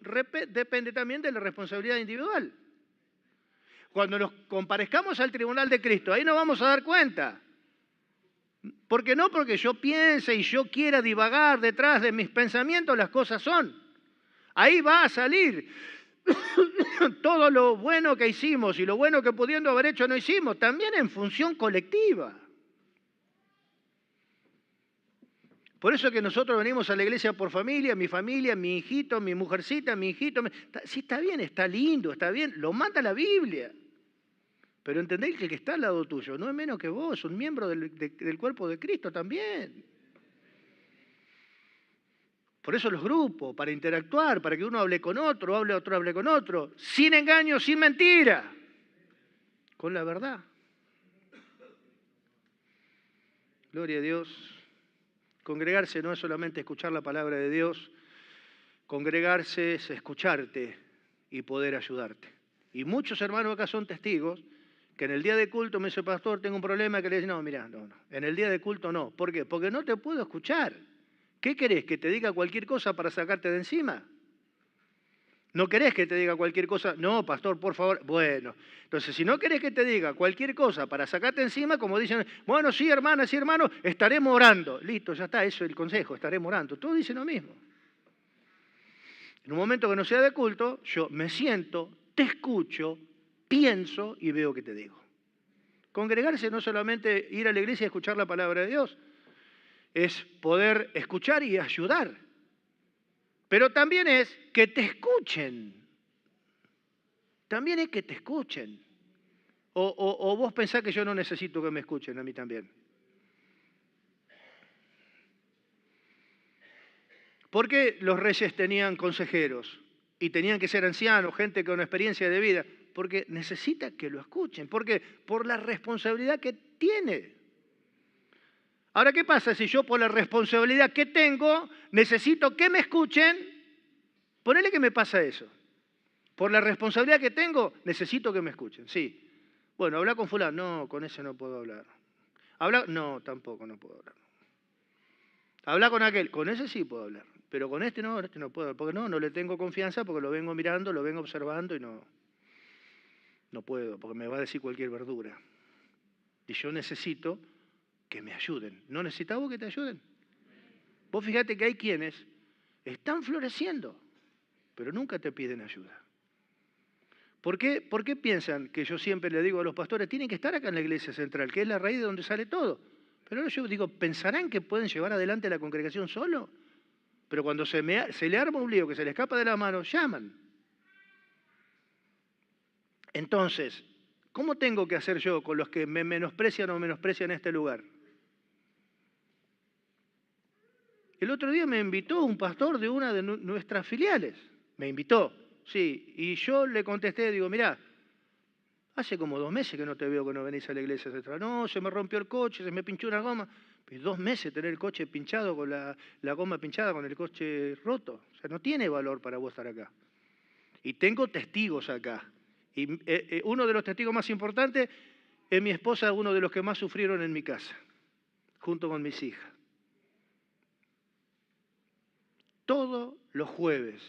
depende también de la responsabilidad individual. Cuando nos comparezcamos al tribunal de Cristo, ahí nos vamos a dar cuenta. Porque no porque yo piense y yo quiera divagar detrás de mis pensamientos, las cosas son. Ahí va a salir todo lo bueno que hicimos y lo bueno que pudiendo haber hecho no hicimos, también en función colectiva. Por eso es que nosotros venimos a la iglesia por familia, mi hijito, mi mujercita, mi hijito. Sí, está bien, está lindo, está bien, lo manda la Biblia. Pero entendéis que el que está al lado tuyo no es menos que vos, es un miembro del cuerpo de Cristo también. Por eso los grupos, para interactuar, para que uno hable con otro hable con otro, sin engaño, sin mentira, con la verdad. Gloria a Dios. Congregarse no es solamente escuchar la palabra de Dios, congregarse es escucharte y poder ayudarte. Y muchos hermanos acá son testigos que en el día de culto me dice, pastor, tengo un problema, que le dice, no, mira, no, en el día de culto no. ¿Por qué? Porque no te puedo escuchar. ¿Qué querés? ¿Que te diga cualquier cosa para sacarte de encima? ¿No querés que te diga cualquier cosa? No, pastor, por favor. Bueno, entonces si no querés que te diga cualquier cosa para sacarte encima, como dicen, bueno, sí, hermana, sí, hermano, estaremos orando. Listo, ya está, eso es el consejo, estaremos orando. Todos dicen lo mismo. En un momento que no sea de culto, yo me siento, te escucho, pienso y veo qué te digo. Congregarse no es solamente ir a la iglesia y escuchar la palabra de Dios, es poder escuchar y ayudar. Pero también es que te escuchen. También es que te escuchen. O vos pensás que yo no necesito que me escuchen, a mí también. ¿Por qué los reyes tenían consejeros? Y tenían que ser ancianos, gente con experiencia de vida. Porque necesita que lo escuchen. ¿Por qué? Por la responsabilidad que tiene. Ahora, ¿qué pasa si yo por la responsabilidad que tengo necesito que me escuchen? Ponele que me pasa eso. Por la responsabilidad que tengo necesito que me escuchen, sí. Bueno, habla con fulano, no, con ese no puedo hablar. No, tampoco no puedo hablar. Habla con aquel, con ese sí puedo hablar. Pero con este no puedo hablar. Porque no le tengo confianza porque lo vengo mirando, lo vengo observando y no puedo, porque me va a decir cualquier verdura. Y yo necesito que me ayuden. ¿No necesitas vos que te ayuden? Vos fíjate que hay quienes están floreciendo, pero nunca te piden ayuda. ¿Por qué piensan que yo siempre le digo a los pastores, tienen que estar acá en la iglesia central, que es la raíz de donde sale todo? Pero yo digo, ¿pensarán que pueden llevar adelante la congregación solo? Pero cuando se le arma un lío que se le escapa de la mano, llaman. Entonces, ¿cómo tengo que hacer yo con los que me menosprecian o menosprecian este lugar? El otro día me invitó un pastor de una de nuestras filiales. Me invitó, sí. Y yo le contesté, digo, mirá, hace como 2 meses que no te veo que no venís a la iglesia central. No, se me rompió el coche, se me pinchó una goma. Pues 2 meses tener el coche pinchado, con la goma pinchada, con el coche roto. O sea, no tiene valor para vos estar acá. Y tengo testigos acá. Y uno de los testigos más importantes es mi esposa, uno de los que más sufrieron en mi casa, junto con mis hijas. Todos los jueves,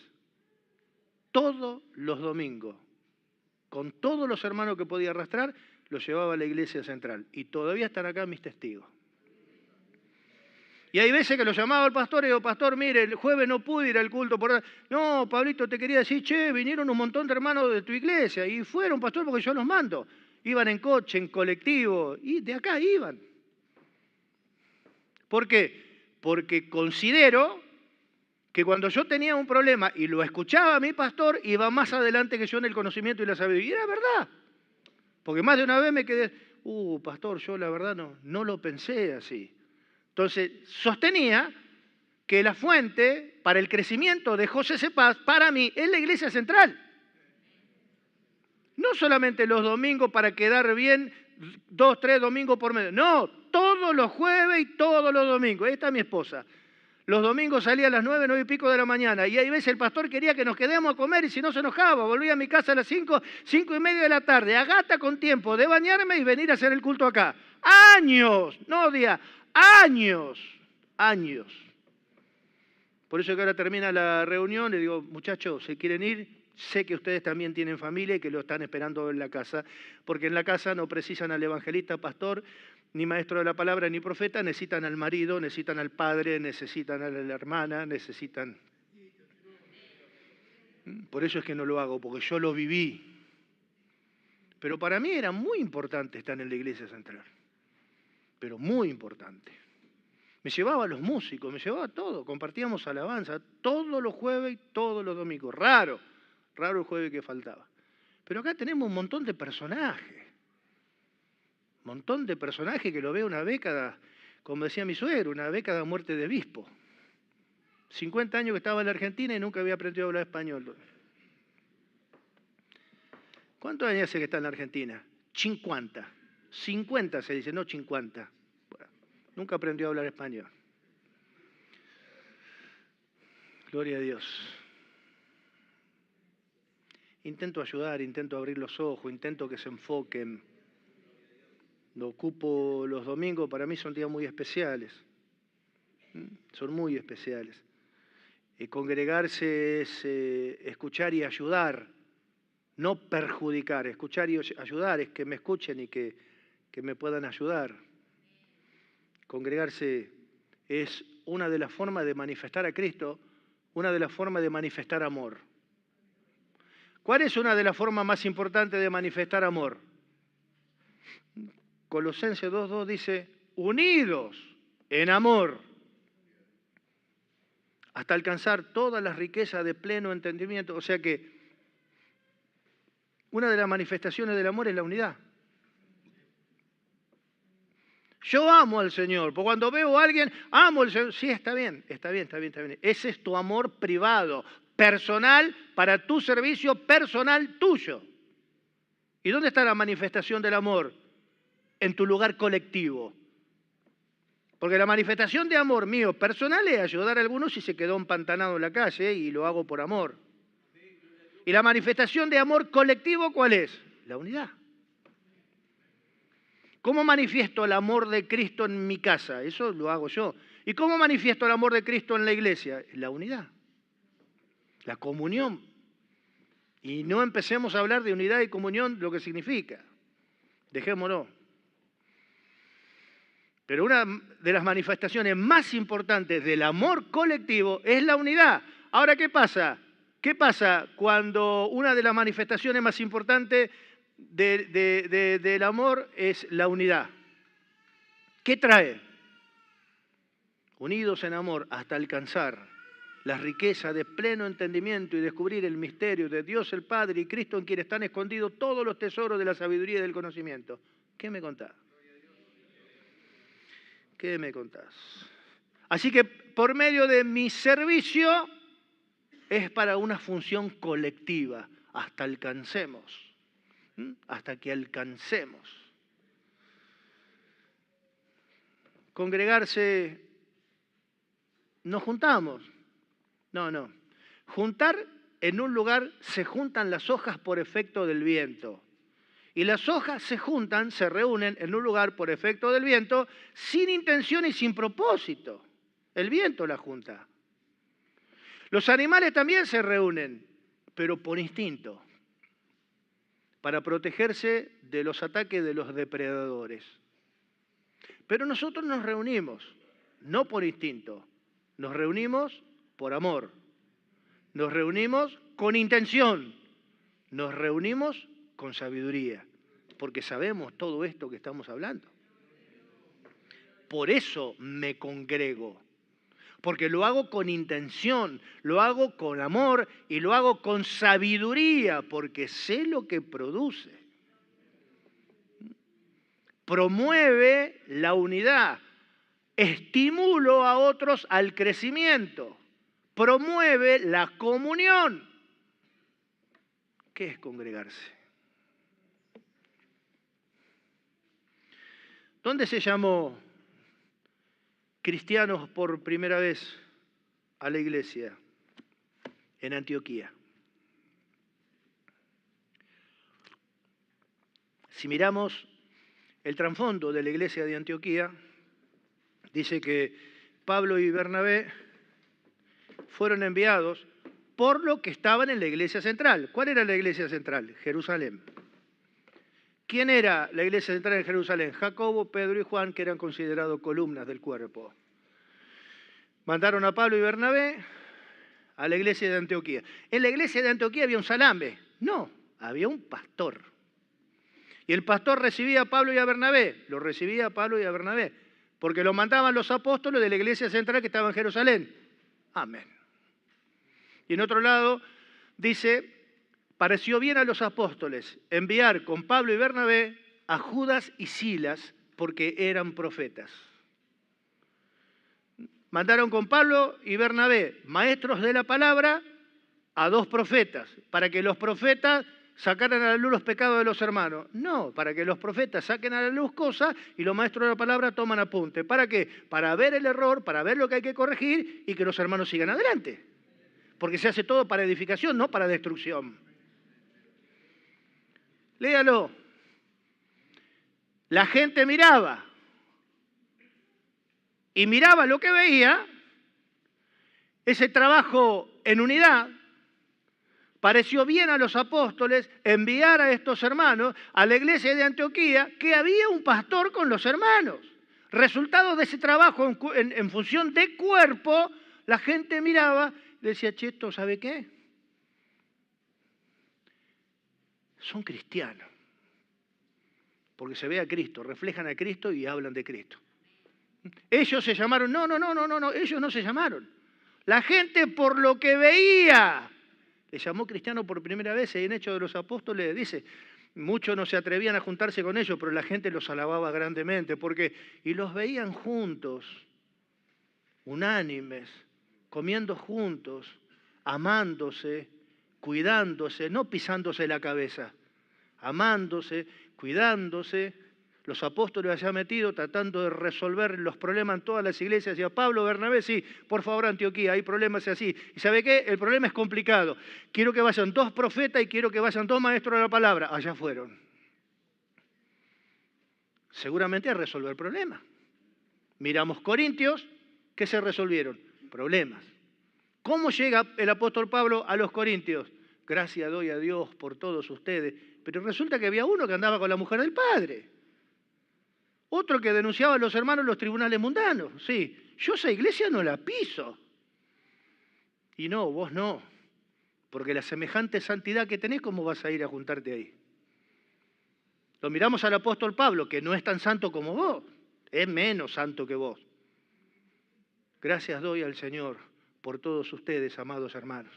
todos los domingos, con todos los hermanos que podía arrastrar, los llevaba a la iglesia central. Y todavía están acá mis testigos. Y hay veces que lo llamaba al pastor y digo, pastor, mire, el jueves no pude ir al culto. No, Pablito, te quería decir, che, vinieron un montón de hermanos de tu iglesia. Y fueron, pastor, porque yo los mando. Iban en coche, en colectivo, y de acá iban. ¿Por qué? Porque considero que cuando yo tenía un problema y lo escuchaba a mi pastor, iba más adelante que yo en el conocimiento y la sabiduría. Y era verdad. Porque más de una vez me quedé, pastor, yo la verdad no lo pensé así. Entonces, sostenía que la fuente para el crecimiento de José Cepaz, para mí, es la iglesia central. No solamente los domingos para quedar bien, 2, 3 domingos por mes. No, todos los jueves y todos los domingos. Ahí está mi esposa. Los domingos salía a las 9, 9 y pico de la mañana. Y hay veces el pastor quería que nos quedemos a comer y si no se enojaba. Volvía a mi casa a las 5, 5 y media de la tarde. A gata con tiempo de bañarme y venir a hacer el culto acá. Años, no días, años. Por eso que ahora termina la reunión, le digo, muchachos, ¿se quieren ir? Sé que ustedes también tienen familia y que lo están esperando en la casa, porque en la casa no precisan al evangelista, pastor, ni maestro de la palabra, ni profeta, necesitan al marido, necesitan al padre, necesitan a la hermana, necesitan... Por eso es que no lo hago, porque yo lo viví. Pero para mí era muy importante estar en la iglesia central, pero muy importante. Me llevaba a los músicos, me llevaba a todo, compartíamos alabanza todos los jueves y todos los domingos. Raro el jueves que faltaba. Pero acá tenemos un montón de personajes que lo veo una década, como decía mi suegro, una década de muerte de obispo. 50 años que estaba en la Argentina y nunca había aprendido a hablar español. ¿Cuántos años hace que está en la Argentina? 50. 50 se dice, no 50. Nunca aprendió a hablar español. Gloria a Dios. Intento ayudar, intento abrir los ojos, intento que se enfoquen. Lo ocupo los domingos, para mí son días muy especiales. Son muy especiales. Congregarse es escuchar y ayudar, no perjudicar. Escuchar y ayudar es que me escuchen y que me puedan ayudar. Congregarse es una de las formas de manifestar a Cristo, una de las formas de manifestar amor. ¿Cuál es una de las formas más importantes de manifestar amor? Colosenses 2:2 dice, unidos en amor, hasta alcanzar todas las riquezas de pleno entendimiento. O sea que una de las manifestaciones del amor es la unidad. Yo amo al Señor, porque cuando veo a alguien, amo al Señor. Sí, está bien. Ese es tu amor privado, personal, para tu servicio personal tuyo. ¿Y dónde está la manifestación del amor? En tu lugar colectivo. Porque la manifestación de amor mío personal es ayudar a algunos si se quedó empantanado en la calle y lo hago por amor. ¿Y la manifestación de amor colectivo cuál es? La unidad. ¿Cómo manifiesto el amor de Cristo en mi casa? Eso lo hago yo. ¿Y cómo manifiesto el amor de Cristo en la iglesia? La unidad, la comunión. Y no empecemos a hablar de unidad y comunión, lo que significa. Dejémoslo. Pero una de las manifestaciones más importantes del amor colectivo es la unidad. Ahora, ¿qué pasa? ¿Qué pasa cuando una de las manifestaciones más importantes del amor es la unidad? ¿Qué trae? unidos en amor hasta alcanzar la riqueza de pleno entendimiento y descubrir el misterio de Dios el Padre y Cristo en quien están escondidos todos los tesoros de la sabiduría y del conocimiento. ¿Qué me contás? ¿Qué me contás? Así que por medio de mi servicio es para una función colectiva, hasta alcancemos, hasta que alcancemos. Congregarse, nos juntamos. No. Juntar en un lugar, se juntan las hojas por efecto del viento. Y las hojas se juntan, se reúnen en un lugar por efecto del viento, sin intención y sin propósito. El viento la junta. Los animales también se reúnen, pero por instinto, para protegerse de los ataques de los depredadores. Pero nosotros nos reunimos, no por instinto, nos reunimos por amor, nos reunimos con intención, nos reunimos con sabiduría, porque sabemos todo esto que estamos hablando. Por eso me congrego, porque lo hago con intención, lo hago con amor y lo hago con sabiduría, porque sé lo que produce. Promueve la unidad, estimulo a otros al crecimiento, promueve la comunión. ¿Qué es congregarse? ¿Dónde se llamó cristianos por primera vez a la iglesia? En Antioquía. Si miramos el trasfondo de la iglesia de Antioquía, dice que Pablo y Bernabé fueron enviados por lo que estaban en la iglesia central. ¿Cuál era la iglesia central? Jerusalén. ¿Quién era la iglesia central en Jerusalén? Jacobo, Pedro y Juan, que eran considerados columnas del cuerpo. Mandaron a Pablo y Bernabé a la iglesia de Antioquía. ¿En la iglesia de Antioquía había un salame? No, había un pastor. Y el pastor recibía a Pablo y a Bernabé. Lo recibía a Pablo y a Bernabé, porque lo mandaban los apóstoles de la iglesia central que estaba en Jerusalén. Amén. Y en otro lado dice, pareció bien a los apóstoles enviar con Pablo y Bernabé a Judas y Silas, porque eran profetas. Mandaron con Pablo y Bernabé, maestros de la palabra, a 2 profetas, para que los profetas sacaran a la luz los pecados de los hermanos. No, para que los profetas saquen a la luz cosas y los maestros de la palabra toman apunte. ¿Para qué? Para ver el error, para ver lo que hay que corregir y que los hermanos sigan adelante. Porque se hace todo para edificación, no para destrucción. Léalo. La gente miraba y miraba lo que veía, ese trabajo en unidad. Pareció bien a los apóstoles enviar a estos hermanos a la iglesia de Antioquía, que había un pastor con los hermanos. Resultado de ese trabajo en función de cuerpo, la gente miraba y decía, che, ¿esto sabe qué? Son cristianos. Porque se ve a Cristo, reflejan a Cristo y hablan de Cristo. Ellos se llamaron, no, ellos no se llamaron. La gente por lo que veía le llamó cristiano por primera vez. En Hechos de los Apóstoles dice, muchos no se atrevían a juntarse con ellos, pero la gente los alababa grandemente, y los veían juntos, unánimes, comiendo juntos, amándose, cuidándose, no pisándose la cabeza, amándose, cuidándose. Los apóstoles allá metidos tratando de resolver los problemas en todas las iglesias. Y a Pablo, Bernabé, sí, por favor, Antioquía, hay problemas así. ¿Y sabe qué? El problema es complicado. Quiero que vayan 2 profetas y quiero que vayan 2 maestros de la palabra. Allá fueron. Seguramente a resolver problemas. Miramos Corintios, ¿qué se resolvieron? Problemas. ¿Cómo llega el apóstol Pablo a los Corintios? Gracias doy a Dios por todos ustedes. Pero resulta que había uno que andaba con la mujer del padre. Otro que denunciaba a los hermanos en los tribunales mundanos. Sí, yo esa iglesia no la piso. Y no, vos no. Porque la semejante santidad que tenés, ¿cómo vas a ir a juntarte ahí? Lo miramos al apóstol Pablo, que no es tan santo como vos. Es menos santo que vos. Gracias doy al Señor por todos ustedes, amados hermanos,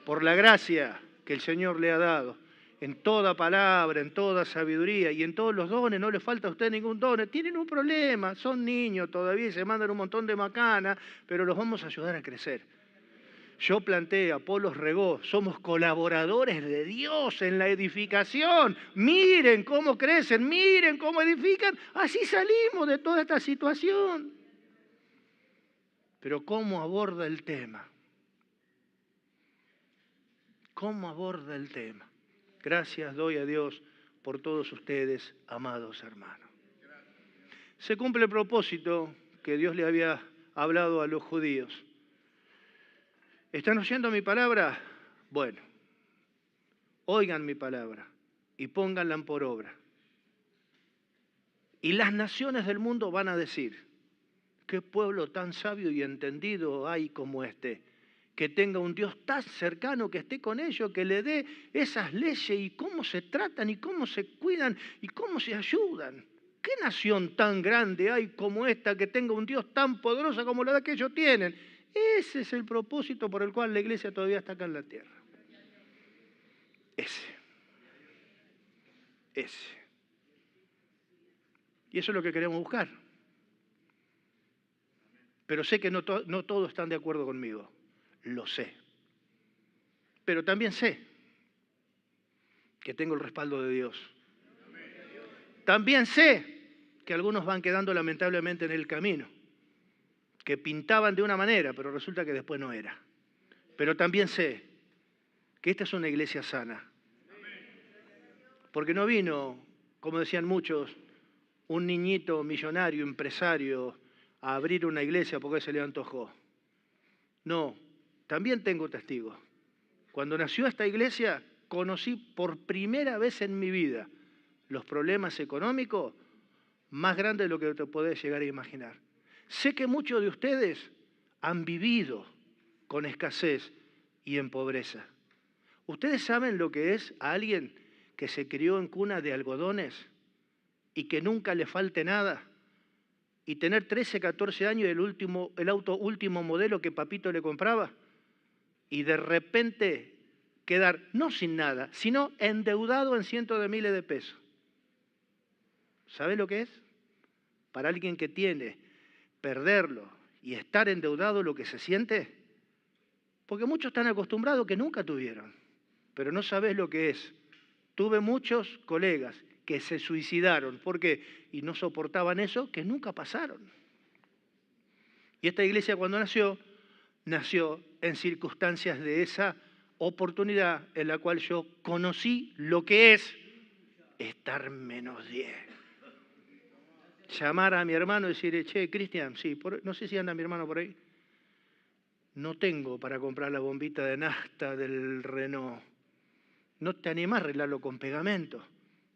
por la gracia que el Señor le ha dado en toda palabra, en toda sabiduría y en todos los dones. No le falta a usted ningún don. Tienen un problema, son niños todavía y se mandan un montón de macana, pero los vamos a ayudar a crecer. Yo planté, Apolos regó, somos colaboradores de Dios en la edificación. Miren cómo crecen, miren cómo edifican. Así salimos de toda esta situación. Pero ¿cómo aborda el tema? ¿Cómo aborda el tema? Gracias doy a Dios por todos ustedes, amados hermanos. Se cumple el propósito que Dios le había hablado a los judíos. ¿Están oyendo mi palabra? Bueno, oigan mi palabra y pónganla por obra. Y las naciones del mundo van a decir, ¿qué pueblo tan sabio y entendido hay como este? Que tenga un Dios tan cercano, que esté con ellos, que le dé esas leyes y cómo se tratan y cómo se cuidan y cómo se ayudan. ¿Qué nación tan grande hay como esta que tenga un Dios tan poderoso como la que ellos tienen? Ese es el propósito por el cual la iglesia todavía está acá en la tierra. Ese. Y eso es lo que queremos buscar. Pero sé que no todos están de acuerdo conmigo. Lo sé. Pero también sé que tengo el respaldo de Dios. También sé que algunos van quedando lamentablemente en el camino, que pintaban de una manera, pero resulta que después no era. Pero también sé que esta es una iglesia sana. Porque no vino, como decían muchos, un niñito millonario, empresario, a abrir una iglesia porque se le antojó. No, también tengo testigos. Cuando nació esta iglesia, conocí por primera vez en mi vida los problemas económicos más grandes de lo que te podés llegar a imaginar. Sé que muchos de ustedes han vivido con escasez y en pobreza. ¿Ustedes saben lo que es a alguien que se crió en cuna de algodones y que nunca le falte nada? Y tener 13, 14 años el auto último modelo que papito le compraba y de repente quedar no sin nada, sino endeudado en cientos de miles de pesos. ¿Sabe lo que es? Para alguien que tiene, perderlo y estar endeudado, lo que se siente. Porque muchos están acostumbrados que nunca tuvieron, pero no sabes lo que es. Tuve muchos colegas que se suicidaron. ¿Por qué? Y no soportaban eso, que nunca pasaron. Y esta iglesia cuando nació en circunstancias de esa oportunidad en la cual yo conocí lo que es estar -10. Llamar a mi hermano y decirle, che, Cristian, sí, no sé si anda mi hermano por ahí. No tengo para comprar la bombita de nafta del Renault. ¿No te animás a arreglarlo con pegamento?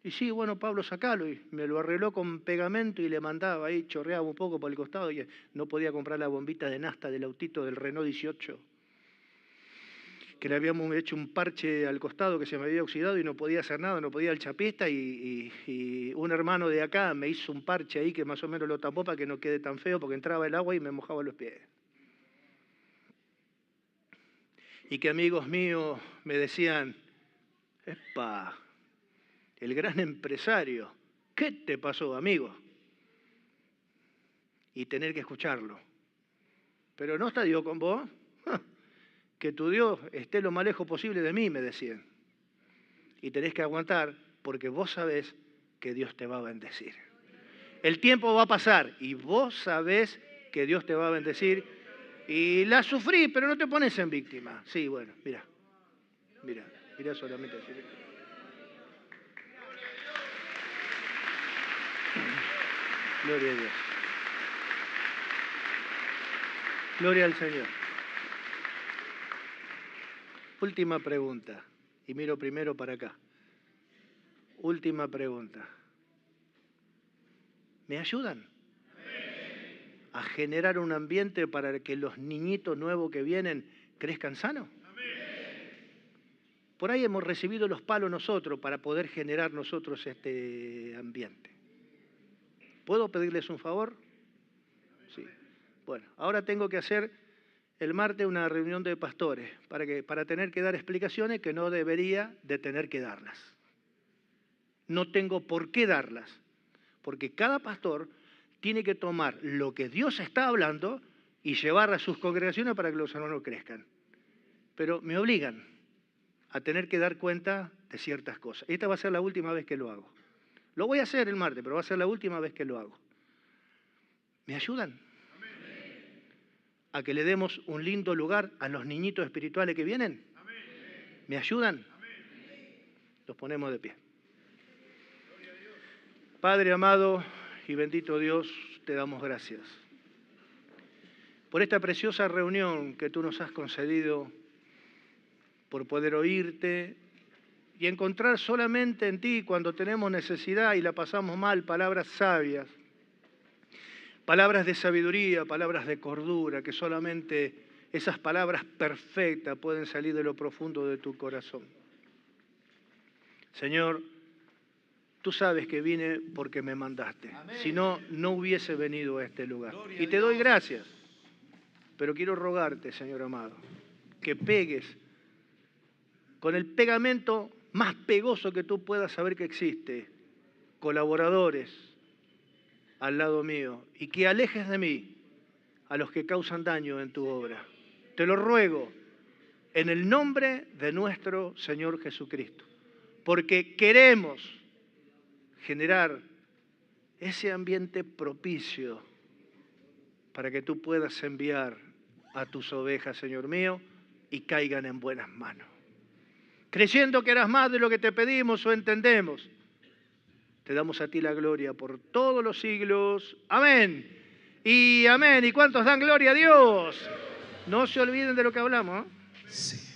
Y sí, bueno, Pablo, sacalo. Y me lo arregló con pegamento y le mandaba ahí, chorreaba un poco por el costado y no podía comprar la bombita de nafta del autito del Renault 18. Que le habíamos hecho un parche al costado que se me había oxidado y no podía hacer nada, no podía el chapista y un hermano de acá me hizo un parche ahí que más o menos lo tapó para que no quede tan feo porque entraba el agua y me mojaba los pies. Y que amigos míos me decían, ¡epa! El gran empresario, ¿qué te pasó, amigo? Y tener que escucharlo. Pero no está Dios con vos. Que tu Dios esté lo más lejos posible de mí, me decían. Y tenés que aguantar porque vos sabés que Dios te va a bendecir. El tiempo va a pasar y vos sabés que Dios te va a bendecir. Y la sufrí, pero no te pones en víctima. Sí, bueno, mira solamente así. Gloria a Dios. Gloria al Señor. Última pregunta, y miro primero para acá. Última pregunta. ¿Me ayudan a generar un ambiente para que los niñitos nuevos que vienen crezcan sanos? Por ahí hemos recibido los palos nosotros para poder generar nosotros este ambiente. ¿Puedo pedirles un favor? Sí. Bueno, ahora tengo que hacer el martes una reunión de pastores para tener que dar explicaciones que no debería de tener que darlas. No tengo por qué darlas, porque cada pastor tiene que tomar lo que Dios está hablando y llevar a sus congregaciones para que los hermanos crezcan. Pero me obligan a tener que dar cuenta de ciertas cosas. Esta va a ser la última vez que lo hago. Lo voy a hacer el martes, pero va a ser la última vez que lo hago. ¿Me ayudan? A que le demos un lindo lugar a los niñitos espirituales que vienen. ¿Me ayudan? Los ponemos de pie. Padre amado y bendito Dios, te damos gracias por esta preciosa reunión que tú nos has concedido, por poder oírte y encontrar solamente en ti, cuando tenemos necesidad y la pasamos mal, palabras sabias, palabras de sabiduría, palabras de cordura, que solamente esas palabras perfectas pueden salir de lo profundo de tu corazón. Señor, tú sabes que vine porque me mandaste. Amén. Si no, no hubiese venido a este lugar. Y te doy gracias. Pero quiero rogarte, Señor amado, que pegues con el pegamento más pegoso que tú puedas saber que existe, colaboradores al lado mío, y que alejes de mí a los que causan daño en tu obra. Te lo ruego en el nombre de nuestro Señor Jesucristo, porque queremos generar ese ambiente propicio para que tú puedas enviar a tus ovejas, Señor mío, y caigan en buenas manos. Creyendo que eras más de lo que te pedimos o entendemos, te damos a ti la gloria por todos los siglos. Amén. Y amén. ¿Y cuántos dan gloria a Dios? No se olviden de lo que hablamos, ¿eh? Sí.